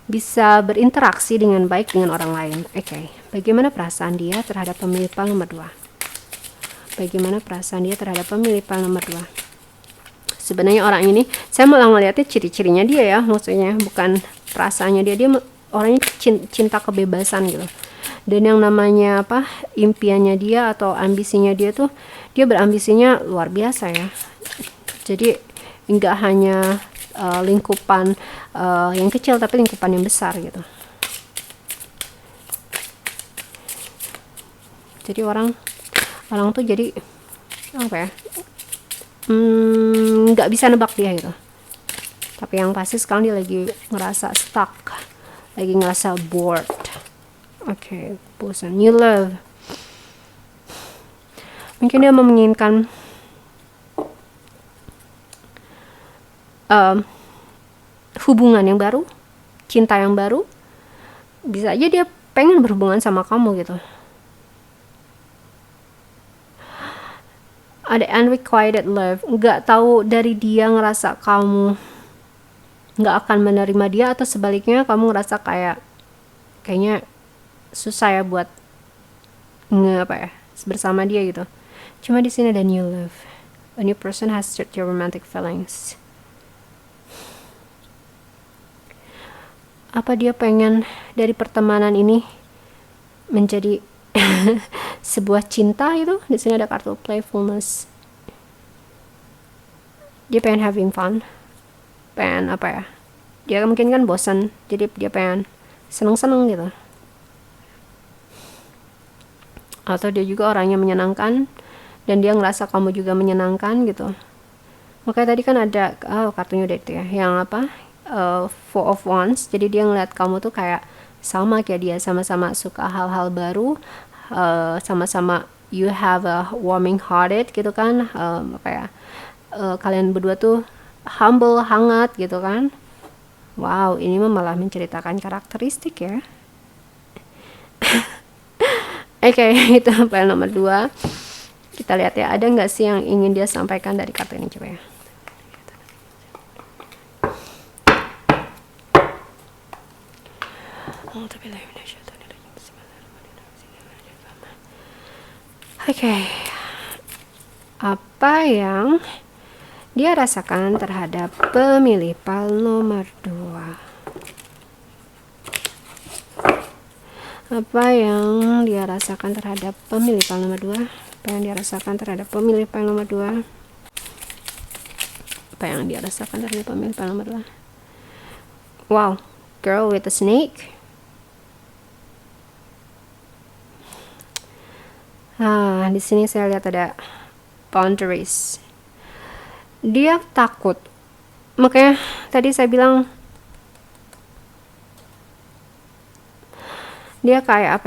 bisa berinteraksi dengan baik dengan orang lain. Oke. Bagaimana perasaan dia terhadap pemilik pal nomor 2? Bagaimana perasaan dia terhadap pemilik pal nomor 2? Sebenarnya orang ini saya malah ngeliatnya ciri-cirinya dia ya, maksudnya bukan perasaannya dia orangnya cinta kebebasan gitu. Dan yang namanya impiannya dia atau ambisinya dia tuh, dia berambisinya luar biasa ya. Jadi nggak hanya lingkupan yang kecil, tapi lingkupan yang besar gitu. Jadi orang tuh jadi nggak bisa nebak dia gitu. Tapi yang pasti sekarang dia lagi ngerasa stuck, lagi ngerasa bored. Oke, bosan. New love. Mungkin dia menginginkan hubungan yang baru, cinta yang baru. Bisa aja dia pengen berhubungan sama kamu gitu. ada unrequited love, nggak tahu dari dia ngerasa kamu nggak akan menerima dia, atau sebaliknya kamu ngerasa kayaknya susah ya buat bersama dia gitu. Cuma di sini ada new love, a new person has stirred your romantic feelings. Apa dia pengen dari pertemanan ini menjadi sebuah cinta itu? Di sini ada kartu playfulness. Dia pengen having fun, pengen dia mungkin kan bosan, jadi dia pengen seneng-seneng gitu. Atau dia juga orangnya menyenangkan dan dia ngerasa kamu juga menyenangkan gitu. Makanya tadi kan ada kartunya udah itu ya, yang Four of Wands. Jadi dia ngeliat kamu tuh kayak sama kayak dia, sama-sama suka hal-hal baru, sama-sama you have a warming hearted gitu kan. Kalian berdua tuh humble, hangat gitu kan. Wow, ini malah menceritakan karakteristik ya. Oke, itu pile nomor 2. Kita lihat ya, ada nggak sih yang ingin dia sampaikan dari kartu ini, coba ya. Oke, apa yang dia rasakan terhadap pemilih pile nomor 2? Apa yang dia rasakan terhadap pemilih pile nomor 2? Apa yang dia rasakan terhadap pemilih pile nomor 2? Apa yang dia rasakan terhadap pemilih pile nomor 2? Wow, girl with a snake. Di sini saya lihat ada boundaries. Dia takut. Makanya tadi saya bilang dia kayak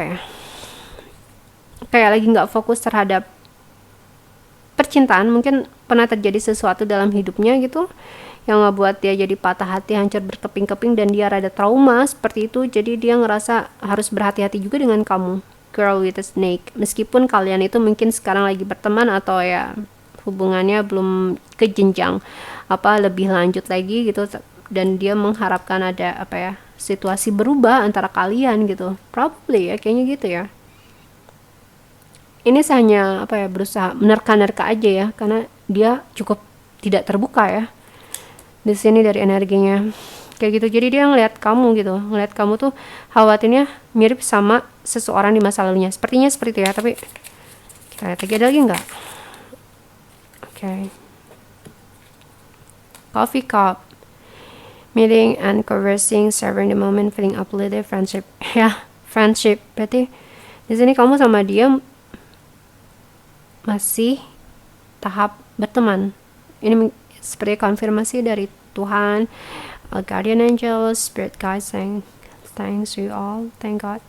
kayak lagi nggak fokus terhadap percintaan. Mungkin pernah terjadi sesuatu dalam hidupnya gitu yang ngebuat dia jadi patah hati, hancur berkeping-keping, dan dia rada trauma seperti itu. Jadi dia ngerasa harus berhati-hati juga dengan kamu, girl with a snake. Meskipun kalian itu mungkin sekarang lagi berteman atau ya hubungannya belum ke jenjang lebih lanjut lagi gitu, dan dia mengharapkan ada situasi berubah antara kalian gitu, probably ya, kayaknya gitu ya. Ini hanya berusaha menerka-nerka aja ya, karena dia cukup tidak terbuka ya di sini dari energinya kayak gitu. Jadi dia ngelihat kamu gitu, ngelihat kamu tuh khawatirnya mirip sama seseorang di masa lalunya, sepertinya seperti itu ya. Tapi kita lihat lagi, ada lagi nggak? Coffee cup, meeting and conversing, savoring the moment, feeling uplifted, friendship. Ya, friendship. Berarti di sini kamu sama dia masih tahap berteman. Ini seperti konfirmasi dari Tuhan, guardian angel, spirit guides, saying thanks you all, thank God.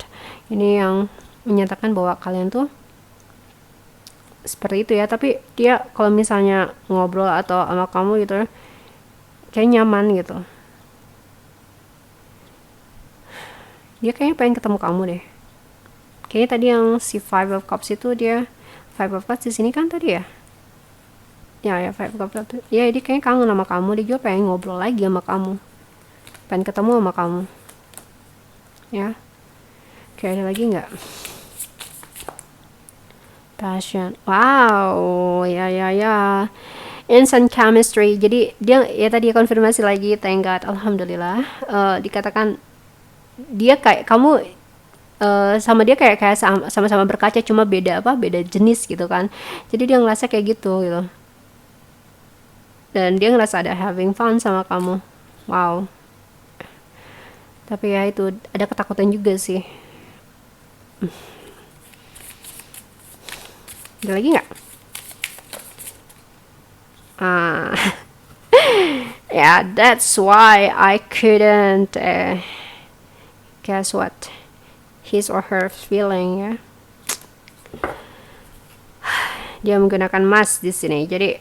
Ini yang menyatakan bahwa kalian tuh seperti itu ya. Tapi dia kalau misalnya ngobrol atau sama kamu gitu kayak nyaman gitu. Dia kayaknya pengen ketemu kamu deh. Kayaknya tadi yang si Five of Cups itu, dia Five of Cups di sini kan tadi ya. Ya Five of Cups. Ya dia kayaknya kangen sama kamu. Dia juga pengen ngobrol lagi sama kamu, pengen ketemu sama kamu ya. Kayak ada lagi nggak? Passion. Wow, ya instant chemistry. Jadi dia ya tadi konfirmasi lagi, thank God, alhamdulillah. Dikatakan dia kayak kamu sama dia kayak sama-sama berkaca, cuma beda jenis gitu kan. Jadi dia ngerasa kayak gitu dan dia ngerasa ada having fun sama kamu. Wow. Tapi ya itu ada ketakutan juga sih. Ada lagi nggak? Yeah, that's why I couldn't guess what his or her feeling ya. Dia menggunakan mask di sini, jadi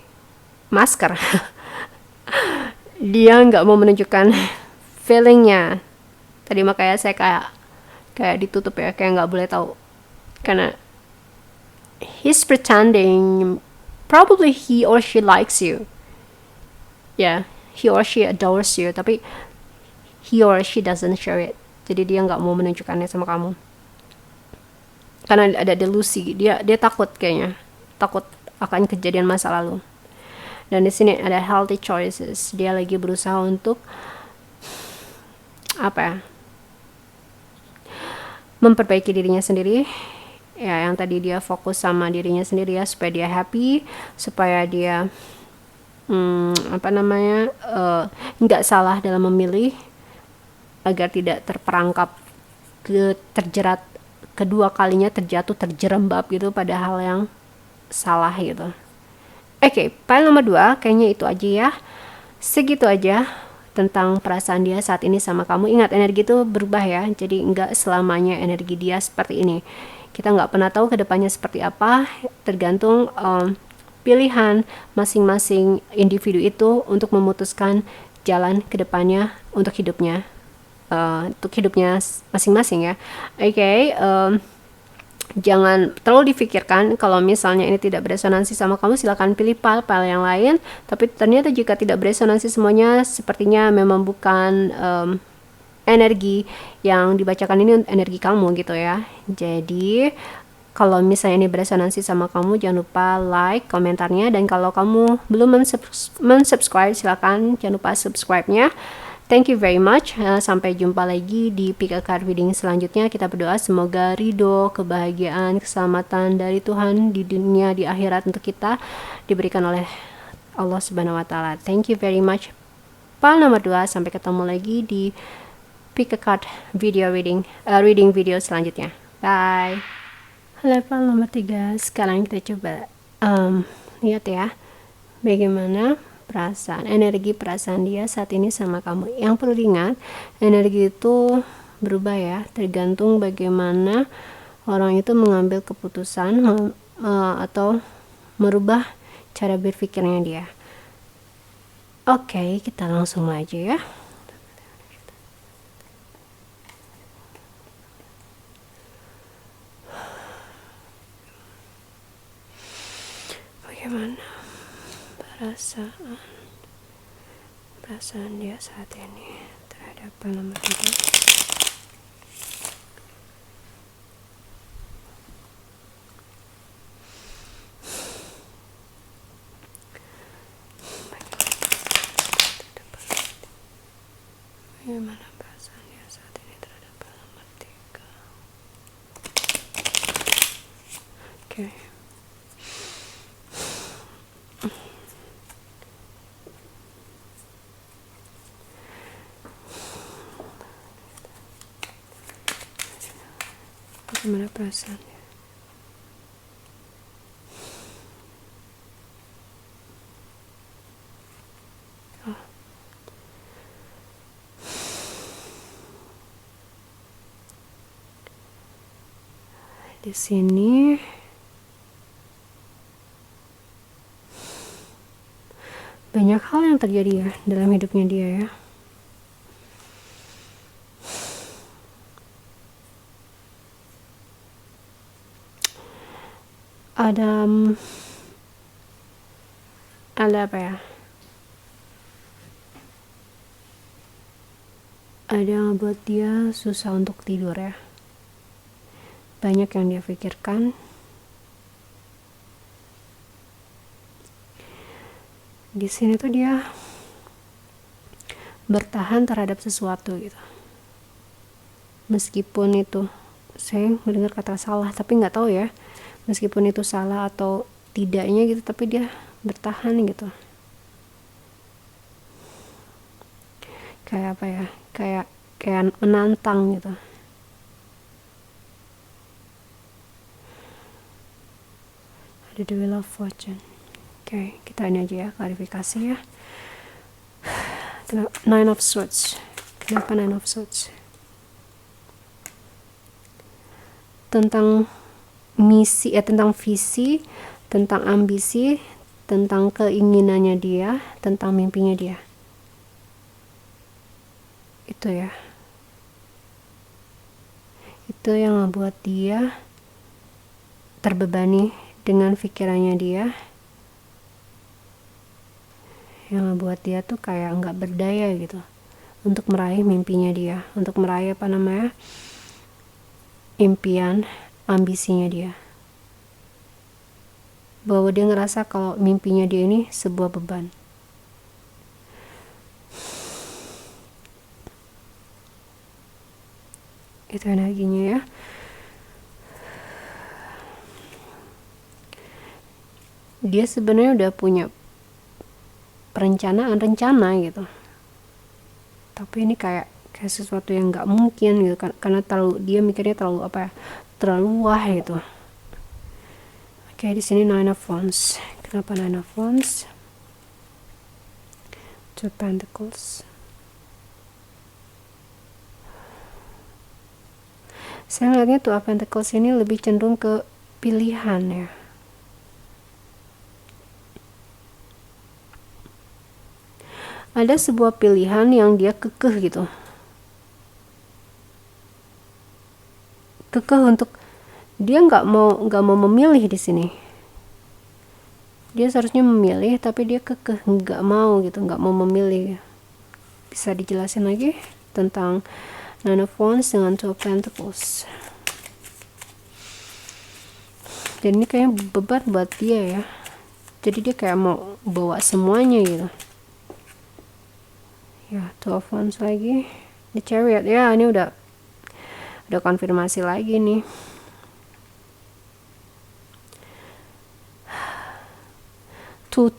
masker. Dia nggak mau menunjukkan feelingnya. Tadi makanya saya kayak ditutup ya, kayak nggak boleh tahu, karena he's pretending Probably he or she likes you. Yeah, he or she adores you, tapi he or she doesn't share it. Jadi dia nggak mau menunjukkannya sama kamu. Karena ada delusi, dia takut kayaknya, takut akan kejadian masa lalu. Dan di sini ada healthy choices. Dia lagi berusaha untuk apa ya? Memperbaiki dirinya sendiri. Ya, yang tadi dia fokus sama dirinya sendiri ya, supaya dia happy, supaya dia nggak salah dalam memilih, agar tidak terperangkap terjerat kedua kalinya, terjerembab gitu pada hal yang salah gitu. Oke, file nomor 2 kayaknya itu aja ya. Segitu aja tentang perasaan dia saat ini sama kamu. Ingat, energi itu berubah ya, jadi nggak selamanya energi dia seperti ini. Kita nggak pernah tahu kedepannya seperti apa, tergantung pilihan masing-masing individu itu untuk memutuskan jalan kedepannya untuk hidupnya masing-masing ya. Oke, jangan terlalu difikirkan. Kalau misalnya ini tidak beresonansi sama kamu, silakan pilih file yang lain. Tapi ternyata jika tidak beresonansi semuanya, sepertinya memang bukan energi yang dibacakan ini energi kamu gitu ya. Jadi kalau misalnya ini beresonansi sama kamu, jangan lupa like komentarnya, dan kalau kamu belum mensubscribe, silakan jangan lupa subscribe-nya. Thank you very much. Sampai jumpa lagi di Pick a Card Reading selanjutnya. Kita berdoa semoga ridho, kebahagiaan, keselamatan dari Tuhan di dunia, di akhirat untuk kita diberikan oleh Allah Subhanahu wa taala. Thank you very much. File nomor 2, sampai ketemu lagi di Pick a Card reading video selanjutnya. Bye. Level nomor 3. Sekarang kita coba lihat ya, bagaimana energi perasaan dia saat ini sama kamu. Yang perlu diingat, energi itu berubah ya, tergantung bagaimana orang itu mengambil keputusan atau merubah cara berpikirnya dia. Oke, kita langsung aja ya. Bagaimana perasaan dia saat ini terhadap nomor 3. Bagaimana perasaan dia saat ini terhadap nomor 3. Oke. Bagaimana perasaannya? Di sini banyak hal yang terjadi ya dalam hidupnya dia ya. Ada apa ya? Ada yang buat dia susah untuk tidur ya. Banyak yang dia pikirkan. Di sini tuh dia bertahan terhadap sesuatu gitu. Meskipun itu, saya mendengar kata salah, tapi nggak tahu ya. Meskipun itu salah atau tidaknya gitu, tapi dia bertahan gitu. Kayak apa ya? Kayak menantang gitu. Ada the Wheel of Fortune. Oke, kita ini aja ya, klarifikasi ya. 9 of Swords. Kenapa 9 of Swords? Tentang misi, tentang visi, tentang ambisi, tentang keinginannya dia, tentang mimpinya dia. Itu ya. Itu yang membuat dia terbebani dengan pikirannya dia, yang ngebuat dia tuh kayak nggak berdaya gitu untuk meraih mimpinya dia, untuk meraih impian, ambisinya dia. Bahwa dia ngerasa kalau mimpinya dia ini sebuah beban. Itu energinya ya. Dia sebenarnya udah punya rencana gitu, tapi ini kayak sesuatu yang nggak mungkin gitu kan, karena dia mikirnya terlalu wah gitu. Oke, di sini Nine of Wands. Kenapa Nine of Wands? Two of Pentacles. Saya ngeliatnya Two of Pentacles ini lebih cenderung ke pilihan ya. Ada sebuah pilihan yang dia kekeh gitu, untuk dia nggak mau memilih di sini. Dia seharusnya memilih, tapi dia kekeh nggak mau gitu, nggak mau memilih. Bisa dijelasin lagi tentang Nine of Wands dengan Two of Pentacles? Dan ini kayaknya beban buat dia ya. Jadi dia kayak mau bawa semuanya gitu. Ya, Two of Wands lagi. The Chariot ya, ini udah konfirmasi lagi nih. Tuh,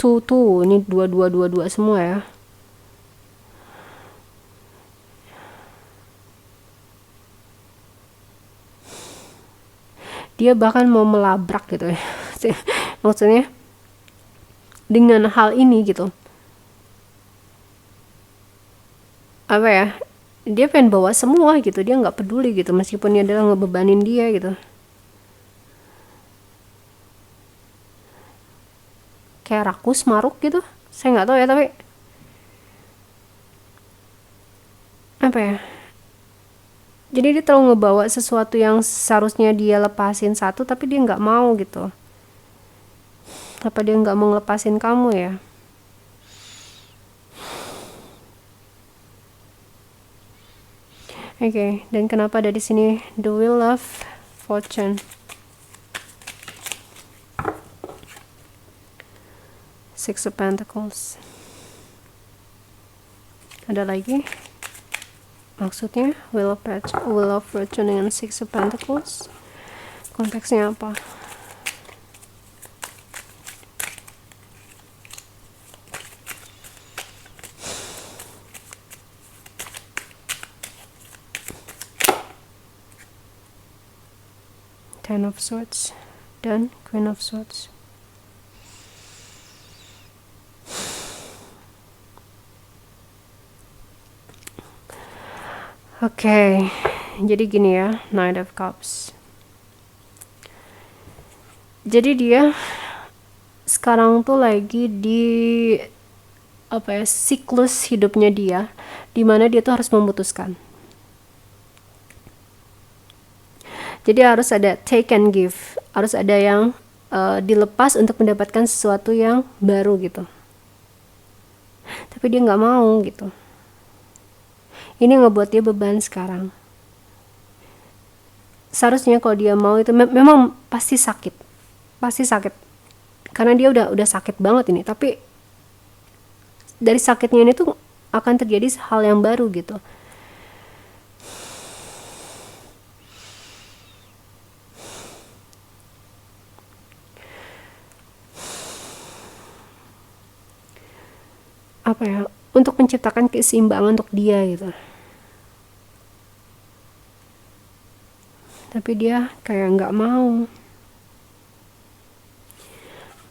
ini dua semua ya. Dia bahkan mau melabrak gitu ya. Maksudnya dengan hal ini gitu, apa ya, dia pengen bawa semua gitu, dia nggak peduli gitu, meskipun dia adalah ngebebanin dia gitu, kayak rakus maruk gitu. Saya nggak tahu ya, tapi apa ya, jadi dia terlalu ngebawa sesuatu yang seharusnya dia lepasin satu, tapi dia nggak mau gitu. Apa dia nggak mau ngelepasin kamu ya? Oke, dan kenapa ada di sini the Wheel of Fortune? Six of Pentacles. Ada lagi? Maksudnya Wheel of Fortune dengan Six of Pentacles, konteksnya apa? Ten of Swords dan Queen of Swords. Oke, jadi gini ya, Knight of Cups. Jadi dia sekarang tuh lagi di siklus hidupnya dia, dimana dia tuh harus memutuskan. Jadi harus ada take and give, harus ada yang dilepas untuk mendapatkan sesuatu yang baru gitu. Tapi dia nggak mau gitu. Ini ngebuat dia beban sekarang. Seharusnya kalau dia mau itu memang pasti sakit, karena dia udah sakit banget ini. Tapi dari sakitnya ini tuh akan terjadi hal yang baru gitu. Apa ya, untuk menciptakan keseimbangan untuk dia gitu. Tapi dia kayak nggak mau.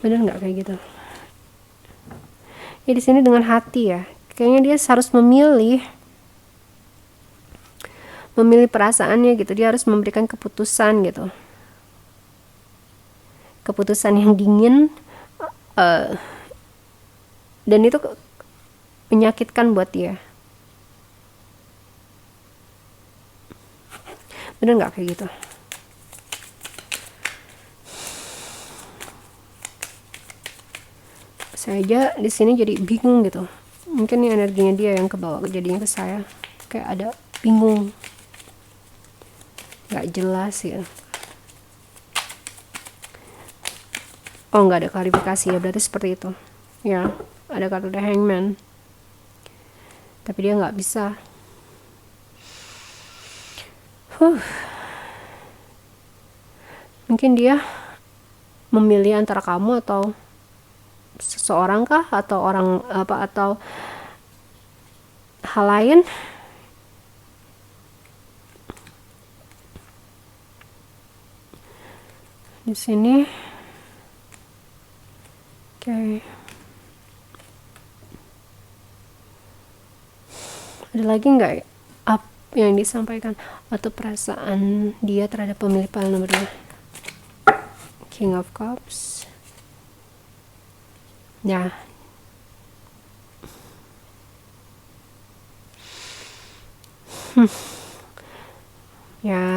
Bener nggak kayak gitu? Ya di sini dengan hati ya, kayaknya dia harus memilih perasaannya gitu. Dia harus memberikan keputusan gitu, keputusan yang dingin, dan itu menyakitkan buat dia. Bener nggak kayak gitu? Saya aja di sini jadi bingung gitu. Mungkin ini energinya dia yang kebawa jadinya ke saya. Kayak ada bingung, nggak jelas ya. Oh, nggak ada klarifikasi ya, berarti seperti itu. Ya, ada kartu The Hangman. Tapi dia nggak bisa. Mungkin dia memilih antara kamu atau seseorang kah, atau orang apa, atau hal lain. Di sini, oke. Ada lagi nggak up yang disampaikan atau perasaan dia terhadap pemilik pile nomor 2? King of Cups. Ya. Ya.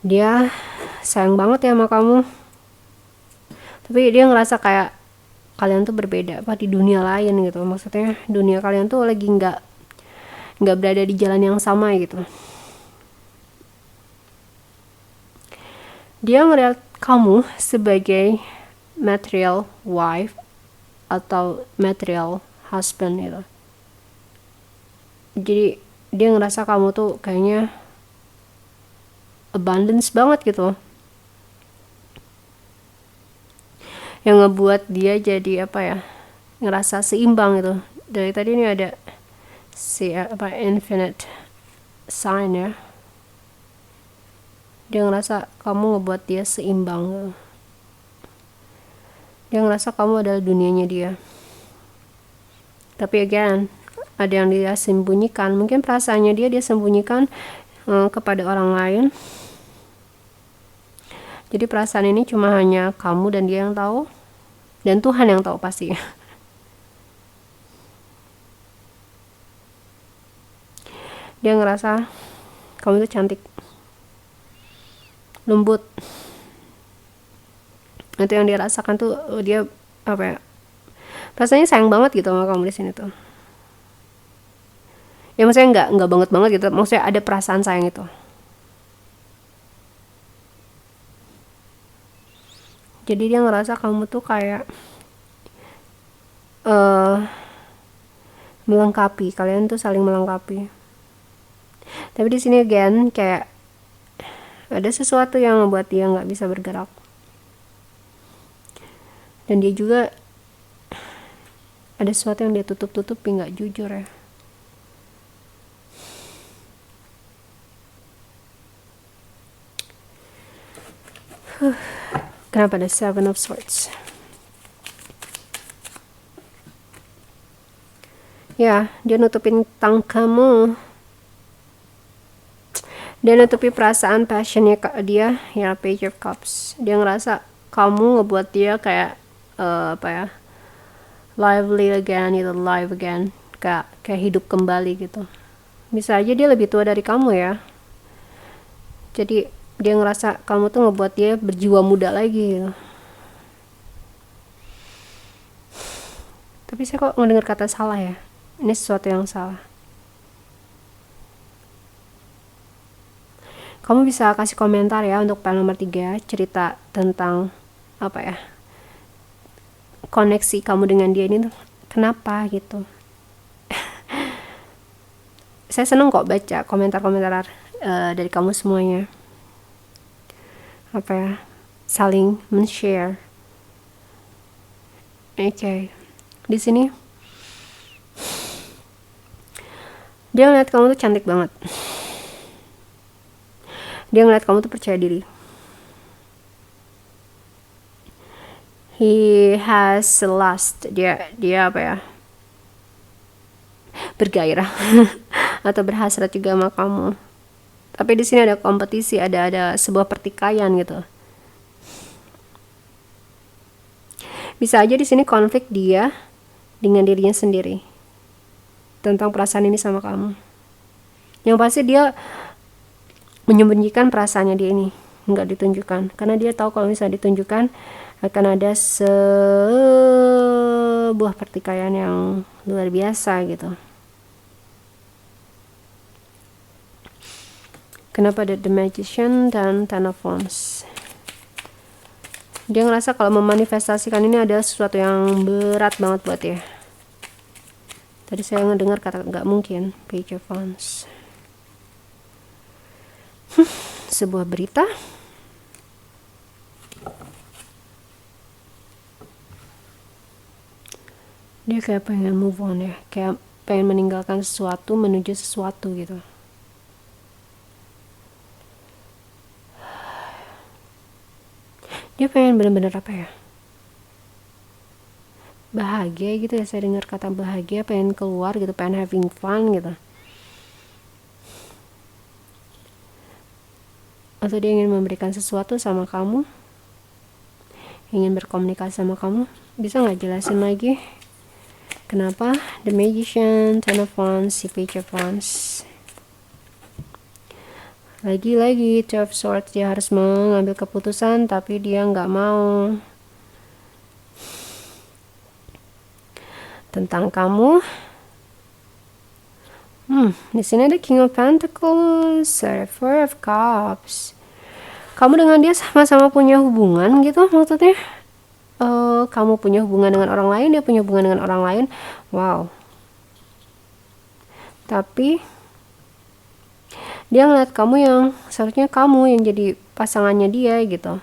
Dia sayang banget ya sama kamu. Tapi dia ngerasa kayak kalian tuh berbeda apa di dunia lain gitu. Maksudnya dunia kalian tuh lagi nggak berada di jalan yang sama gitu. Dia ngeliat kamu sebagai material wife atau material husband gitu. Jadi dia ngerasa kamu tuh kayaknya abundance banget gitu, yang ngebuat dia jadi apa ya, ngerasa seimbang gitu. Dari tadi ini ada si apa, infinite sign ya. Dia ngerasa kamu ngebuat dia seimbang gitu. Dia ngerasa kamu adalah dunianya dia. Tapi again, ada yang dia sembunyikan. Mungkin perasaannya dia sembunyikan kepada orang lain. Jadi perasaan ini cuma hanya kamu dan dia yang tahu, dan Tuhan yang tahu pasti. Dia ngerasa kamu itu cantik, lembut. Itu yang dia rasakan tuh, dia apa ya, rasanya sayang banget gitu sama kamu di sini tuh. Ya maksudnya nggak banget gitu, maksudnya ada perasaan sayang itu. Jadi dia ngerasa kamu tuh kayak melengkapi, kalian tuh saling melengkapi. Tapi di sini again kayak ada sesuatu yang membuat dia nggak bisa bergerak. Dan dia juga ada sesuatu yang dia tutup-tutupi, nggak jujur ya. Kenapa ada Seven of Swords? Ya, dia nutupin tentang kamu. Dia nutupi perasaan passionnya dia, ya, Page of Cups. Dia ngerasa kamu ngebuat dia kayak apa ya, lively again, gitu, live again, kayak hidup kembali gitu. Bisa aja dia lebih tua dari kamu ya. Jadi dia ngerasa kamu tuh ngebuat dia berjiwa muda lagi gitu. Tapi saya kok ngedengar kata salah ya. Ini sesuatu yang salah. Kamu bisa kasih komentar ya untuk pile nomor 3, cerita tentang apa ya, koneksi kamu dengan dia ini tuh kenapa gitu. Saya seneng kok baca komentar-komentar dari kamu semuanya. Apa ya, saling men-share. Oke. Di sini dia ngeliat kamu tuh cantik banget. Dia ngeliat kamu tuh percaya diri. He has lust. Dia apa ya, bergairah atau berhasrat juga sama kamu. Tapi di sini ada kompetisi, ada sebuah pertikaian gitu. Bisa aja di sini konflik dia dengan dirinya sendiri tentang perasaan ini sama kamu. Yang pasti dia menyembunyikan perasaannya dia ini nggak ditunjukkan, karena dia tahu kalau misalnya ditunjukkan akan ada sebuah pertikaian yang luar biasa gitu. Kenapa ada The Magician dan Ten of Wands? Dia ngerasa kalau memanifestasikan ini adalah sesuatu yang berat banget buat dia. Tadi saya ngedengar kata nggak mungkin. Page of Wands. Sebuah berita. Dia kayak pengen move on ya. Kayak pengen meninggalkan sesuatu menuju sesuatu gitu. Dia pengen bener-bener apa ya? Bahagia gitu ya, saya dengar kata bahagia, pengen keluar gitu, pengen having fun gitu. Atau dia ingin memberikan sesuatu sama kamu, ingin berkomunikasi sama kamu. Bisa nggak jelasin lagi kenapa? The Magician, Ten of Wands, si Page of Wands. Lagi-lagi Two of Swords, dia harus mengambil keputusan tapi dia nggak mau. Tentang kamu, di sini ada King of Pentacles, Four of Cups. Kamu dengan dia sama-sama punya hubungan gitu, maksudnya kamu punya hubungan dengan orang lain, dia punya hubungan dengan orang lain. Wow. Tapi dia ngeliat kamu yang seharusnya kamu yang jadi pasangannya dia gitu.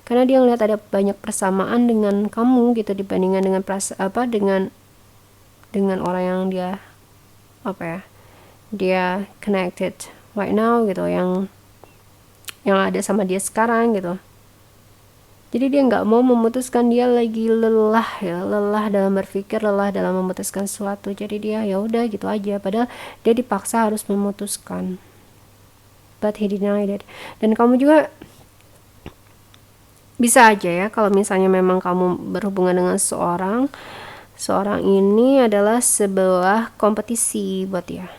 Karena dia ngeliat ada banyak persamaan dengan kamu gitu dibandingkan dengan dengan orang yang dia dia connected right now gitu, yang ada sama dia sekarang gitu. Jadi dia nggak mau memutuskan, dia lagi lelah dalam berpikir, lelah dalam memutuskan sesuatu. Jadi dia ya udah gitu aja, padahal dia dipaksa harus memutuskan, but he denied it. Dan kamu juga bisa aja ya, kalau misalnya memang kamu berhubungan dengan seorang ini adalah sebuah kompetisi buat dia,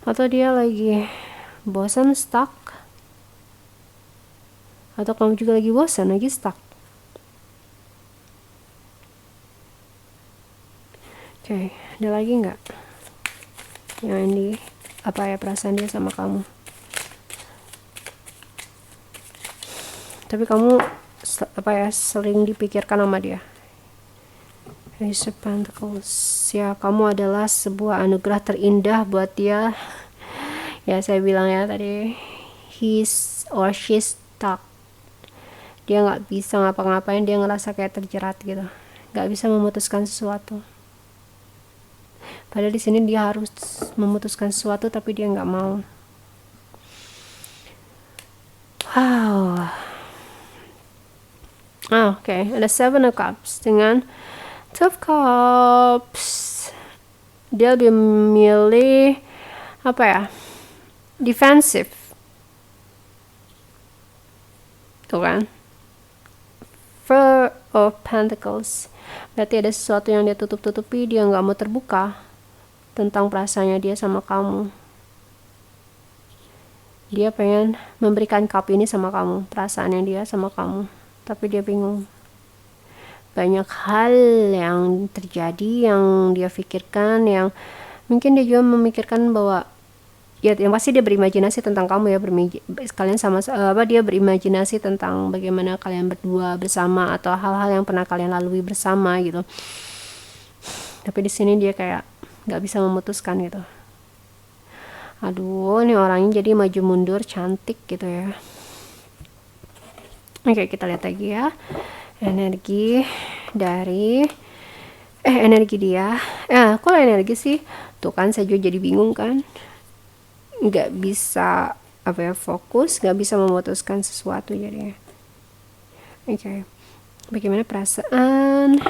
atau dia lagi bosan, stuck, atau kamu juga lagi bosan, lagi stuck. Oke, ada lagi nggak yang ini perasaan dia sama kamu? Tapi kamu sering dipikirkan sama dia. Ace of Pentacles, ya kamu adalah sebuah anugerah terindah buat dia. Ya saya bilang ya tadi, he's or she's stuck. Dia nggak bisa ngapa-ngapain, dia ngerasa kayak terjerat gitu, nggak bisa memutuskan sesuatu. Padahal di sini dia harus memutuskan sesuatu tapi dia nggak mau. Wow. Oke, ada Seven of Cups dengan Two of Cups. Dia lebih memilih defensif. Tuh kan? Four of Pentacles. Berarti ada sesuatu yang dia tutup-tutupi, dia nggak mau terbuka tentang perasaannya dia sama kamu. Dia pengen memberikan cup ini sama kamu, perasaannya dia sama kamu, tapi dia bingung. Banyak hal yang terjadi, yang dia pikirkan, yang mungkin dia juga memikirkan bahwa ya yang pasti dia berimajinasi tentang kamu ya, kalian dia berimajinasi tentang bagaimana kalian berdua bersama atau hal-hal yang pernah kalian lalui bersama gitu. Tapi di sini dia kayak nggak bisa memutuskan gitu. Aduh, ini orangnya jadi maju mundur cantik gitu ya. Oke, kita lihat lagi ya energi dari energi dia. Kok energi sih? Tuh kan saya juga jadi bingung kan, nggak bisa fokus, nggak bisa memutuskan sesuatu jadinya. Oke. Bagaimana perasaan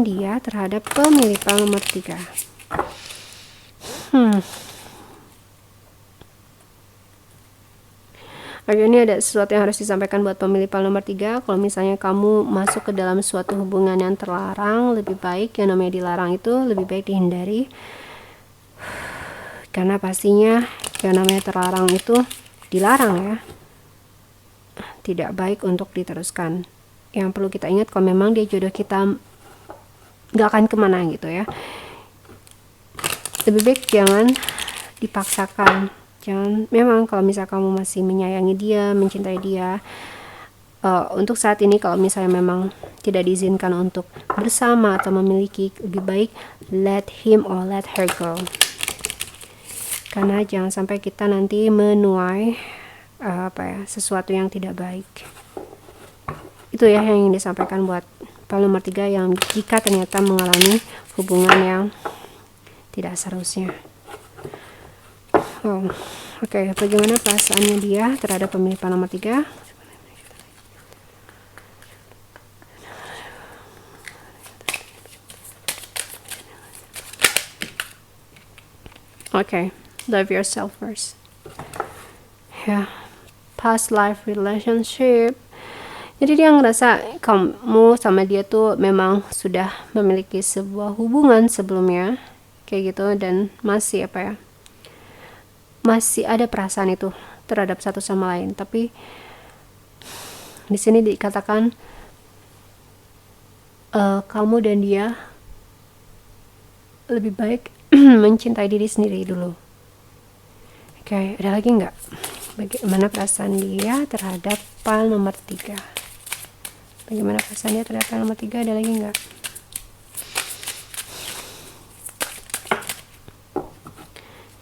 dia terhadap pemilih nomor 3? Oke, ini ada sesuatu yang harus disampaikan buat pemilih PAL nomor 3. Kalau misalnya kamu masuk ke dalam suatu hubungan yang terlarang, lebih baik yang namanya dilarang itu lebih baik dihindari. Karena pastinya yang namanya terlarang itu dilarang ya. Tidak baik untuk diteruskan. Yang perlu kita ingat kalau memang dia jodoh kita gak akan kemana gitu ya. Lebih baik jangan dipaksakan. Jangan, memang kalau misalnya kamu masih menyayangi dia, mencintai dia, untuk saat ini kalau misalnya memang tidak diizinkan untuk bersama atau memiliki, lebih baik let him or let her go. Karena jangan sampai kita nanti menuai sesuatu yang tidak baik. Itu ya yang ingin disampaikan buat PAL nomor 3 yang jika ternyata mengalami hubungan yang tidak seharusnya. Oke, bagaimana perasaannya dia terhadap pemilih PAL nomor 3? Oke, love yourself first. Ya, past life relationship. Jadi dia ngerasa kamu sama dia tuh memang sudah memiliki sebuah hubungan sebelumnya, kayak gitu, dan masih masih ada perasaan itu terhadap satu sama lain. Tapi di sini dikatakan kamu dan dia lebih baik mencintai diri sendiri dulu. Oke, ada lagi nggak? Bagaimana perasaan dia terhadap PAL nomor 3? Bagaimana perasaan dia terhadap PAL nomor 3? Ada lagi nggak?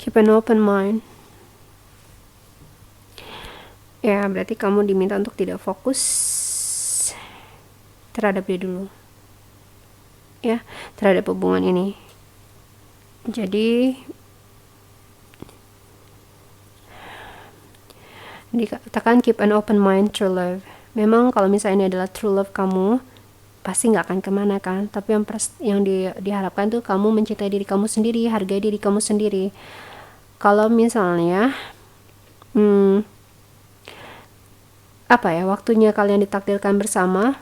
Keep an open mind. Ya, berarti kamu diminta untuk tidak fokus terhadap dia dulu. Ya, terhadap hubungan ini. Jadi dikatakan keep an open mind, true love. Memang kalau misalnya ini adalah true love kamu, pasti nggak akan kemana kan. Tapi yang diharapkan tuh kamu mencintai diri kamu sendiri, hargai diri kamu sendiri. Kalau misalnya waktunya kalian ditakdirkan bersama,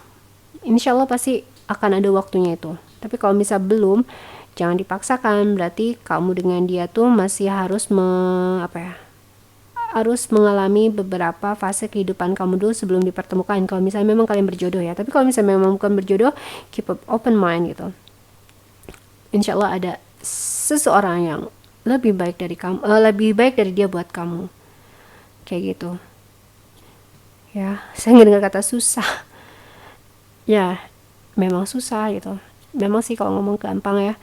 insya Allah pasti akan ada waktunya itu. Tapi kalau misal belum, jangan dipaksakan. Berarti kamu dengan dia tuh masih harus harus mengalami beberapa fase kehidupan kamu dulu sebelum dipertemukan. Kalau misalnya memang kalian berjodoh ya. Tapi kalau misalnya memang bukan berjodoh, keep up open mind gitu. Insya Allah ada seseorang yang lebih baik dari kamu, lebih baik dari dia buat kamu. Kayak gitu. Ya, saya nggak kata susah. Ya, memang susah gitu. Memang sih kalau ngomong gampang ya,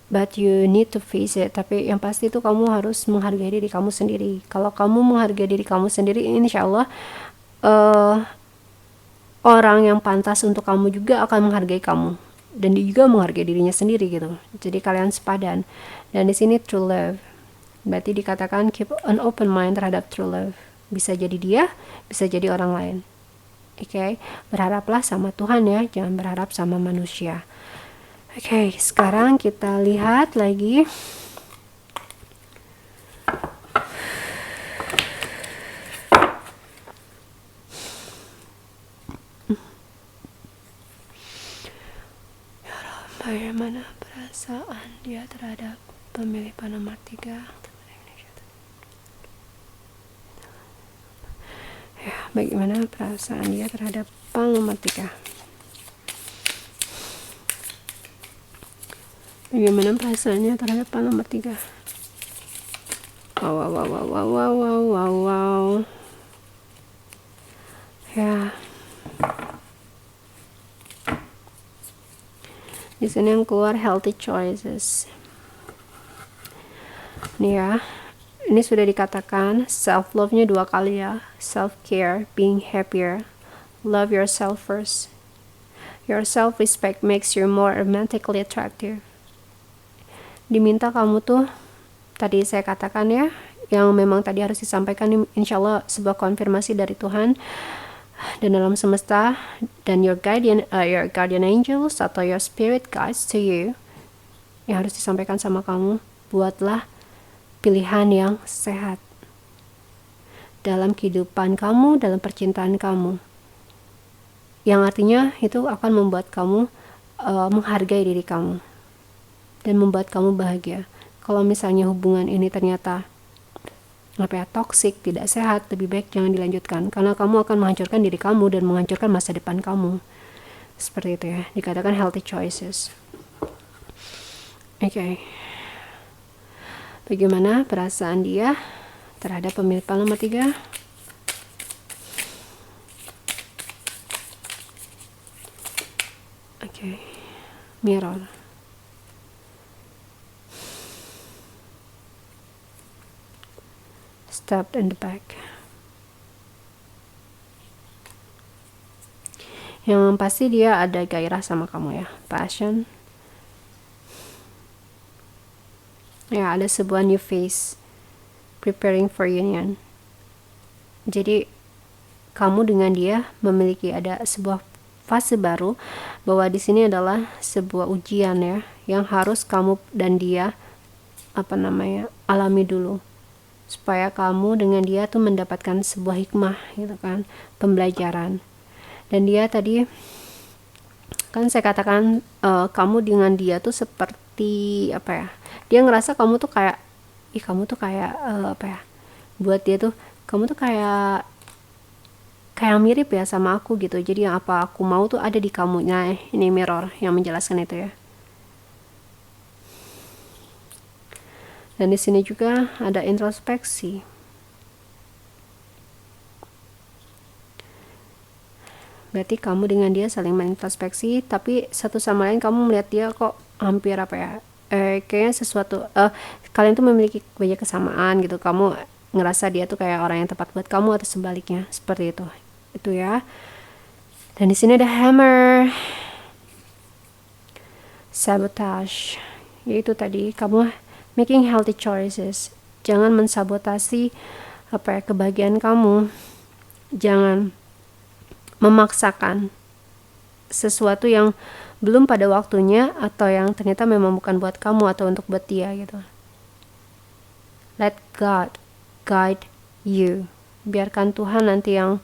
but you need to face it. Tapi yang pasti itu kamu harus menghargai diri kamu sendiri. Kalau kamu menghargai diri kamu sendiri, insya Allah orang yang pantas untuk kamu juga akan menghargai kamu, dan dia juga menghargai dirinya sendiri gitu. Jadi kalian sepadan. Dan di sini true love, berarti dikatakan keep an open mind terhadap true love. Bisa jadi dia, bisa jadi orang lain. Oke, berharaplah sama Tuhan ya, jangan berharap sama manusia. Oke, sekarang kita lihat lagi. Bagaimana perasaan dia terhadap pemilih PAL nomor 3? Ya, bagaimana perasaan dia terhadap PAL nomor 3? Bagaimana perasaannya terhadap PAL nomor 3? Wow. Ya. Di sini yang keluar healthy choices. Nih ya. Ini sudah dikatakan self love-nya 2 kali ya. Self care, being happier. Love yourself first. Your self respect makes you more romantically attractive. Diminta kamu tuh, tadi saya katakan ya, yang memang tadi harus disampaikan, insya Allah sebuah konfirmasi dari Tuhan dan alam semesta, dan your guardian angels atau your spirit guides to you, yang harus disampaikan sama kamu. Buatlah pilihan yang sehat dalam kehidupan kamu, dalam percintaan kamu. Yang artinya itu akan membuat kamu menghargai diri kamu dan membuat kamu bahagia. Kalau misalnya hubungan ini ternyata toksik, tidak sehat, lebih baik jangan dilanjutkan, karena kamu akan menghancurkan diri kamu dan menghancurkan masa depan kamu. Seperti itu ya, dikatakan healthy choices. Oke. Bagaimana perasaan dia terhadap pemilik pal nomor 3? Oke. Mirror. Stabbed in the back. Yang pasti dia ada gairah sama kamu ya, passion. Ya, ada sebuah new phase, preparing for union. Jadi kamu dengan dia memiliki ada sebuah fase baru, bahwa di sini adalah sebuah ujian ya, yang harus kamu dan dia alami dulu, supaya kamu dengan dia tuh mendapatkan sebuah hikmah gitu kan, pembelajaran. Dan dia tadi kan saya katakan kamu dengan dia tuh seperti dia ngerasa kamu tuh kayak buat dia tuh kamu tuh kayak mirip ya sama aku gitu. Jadi yang apa aku mau tuh ada di kamu. Nah, ini mirror yang menjelaskan itu ya. Dan di sini juga ada introspeksi. Berarti kamu dengan dia saling mengintrospeksi, tapi satu sama lain kamu melihat dia kok hampir kayaknya sesuatu kalian tuh memiliki banyak kesamaan gitu. Kamu ngerasa dia tuh kayak orang yang tepat buat kamu atau sebaliknya, seperti itu ya. Dan di sini ada hammer, sabotage, yaitu tadi kamu making healthy choices. Jangan mensabotasi kebahagiaan kamu. Jangan memaksakan sesuatu yang belum pada waktunya, atau yang ternyata memang bukan buat kamu atau untuk buat dia gitu. Let God guide you. Biarkan Tuhan nanti yang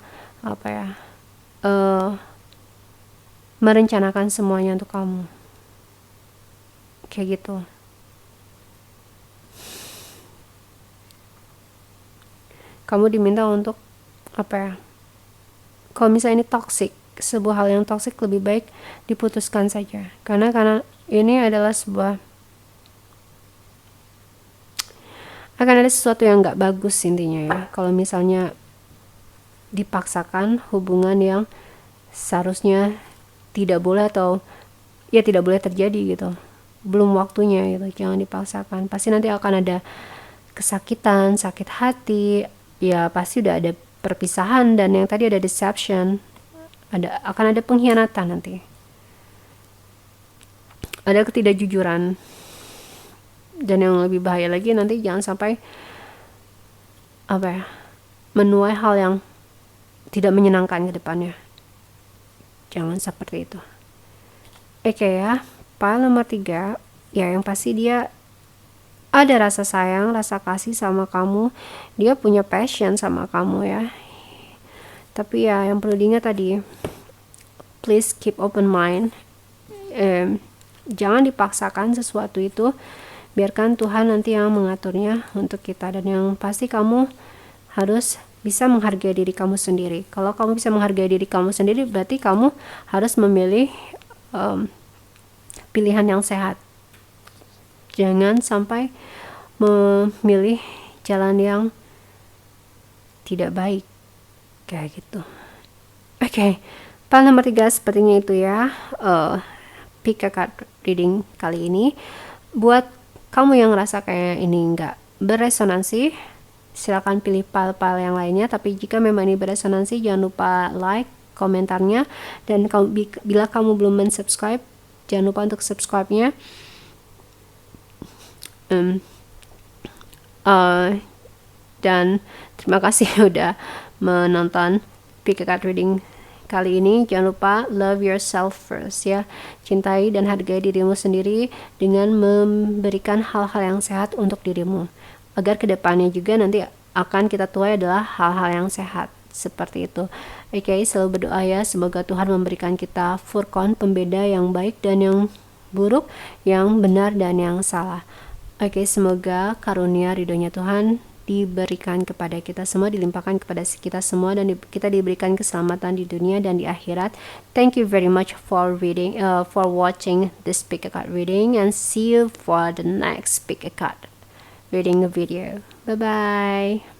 merencanakan semuanya untuk kamu. Kayak gitu. Kamu diminta untuk kalau misalnya ini toxic, sebuah hal yang toxic, lebih baik diputuskan saja, karena ini adalah akan ada sesuatu yang nggak bagus intinya ya, kalau misalnya dipaksakan hubungan yang seharusnya tidak boleh, atau ya tidak boleh terjadi gitu, belum waktunya gitu. Jangan dipaksakan, pasti nanti akan ada kesakitan, sakit hati ya, pasti udah ada perpisahan, dan yang tadi ada deception, akan ada pengkhianatan nanti, ada ketidakjujuran, dan yang lebih bahaya lagi nanti jangan sampai menuai hal yang tidak menyenangkan ke depannya. Jangan seperti itu. Oke ya, pile nomor 3 ya, yang pasti dia ada rasa sayang, rasa kasih sama kamu, dia punya passion sama kamu ya. Tapi ya yang perlu diingat tadi, please keep open mind. Jangan dipaksakan sesuatu itu, biarkan Tuhan nanti yang mengaturnya untuk kita. Dan yang pasti kamu harus bisa menghargai diri kamu sendiri. Kalau kamu bisa menghargai diri kamu sendiri, berarti kamu harus memilih pilihan yang sehat. Jangan sampai memilih jalan yang tidak baik, kayak gitu. Oke, pile nomor 3 sepertinya itu ya. Pick a card reading kali ini. Buat kamu yang ngerasa kayak ini nggak beresonansi, silakan pilih pile-pile yang lainnya. Tapi jika memang ini beresonansi, jangan lupa like komentarnya. Dan bila kamu belum mensubscribe, jangan lupa untuk subscribe-nya. Dan terima kasih udah menonton Pick a Card Reading kali ini. Jangan lupa love yourself first ya. Cintai dan hargai dirimu sendiri dengan memberikan hal-hal yang sehat untuk dirimu, agar kedepannya juga nanti akan kita tuai adalah hal-hal yang sehat. Seperti itu. Oke, selalu berdoa ya, semoga Tuhan memberikan kita furqan, pembeda yang baik dan yang buruk, yang benar dan yang salah. Oke, semoga karunia ridhonya Tuhan diberikan kepada kita semua, dilimpahkan kepada kita semua, dan kita diberikan keselamatan di dunia dan di akhirat. Thank you very much for watching this Pick a Card reading, and see you for the next Pick a Card reading video. Bye bye.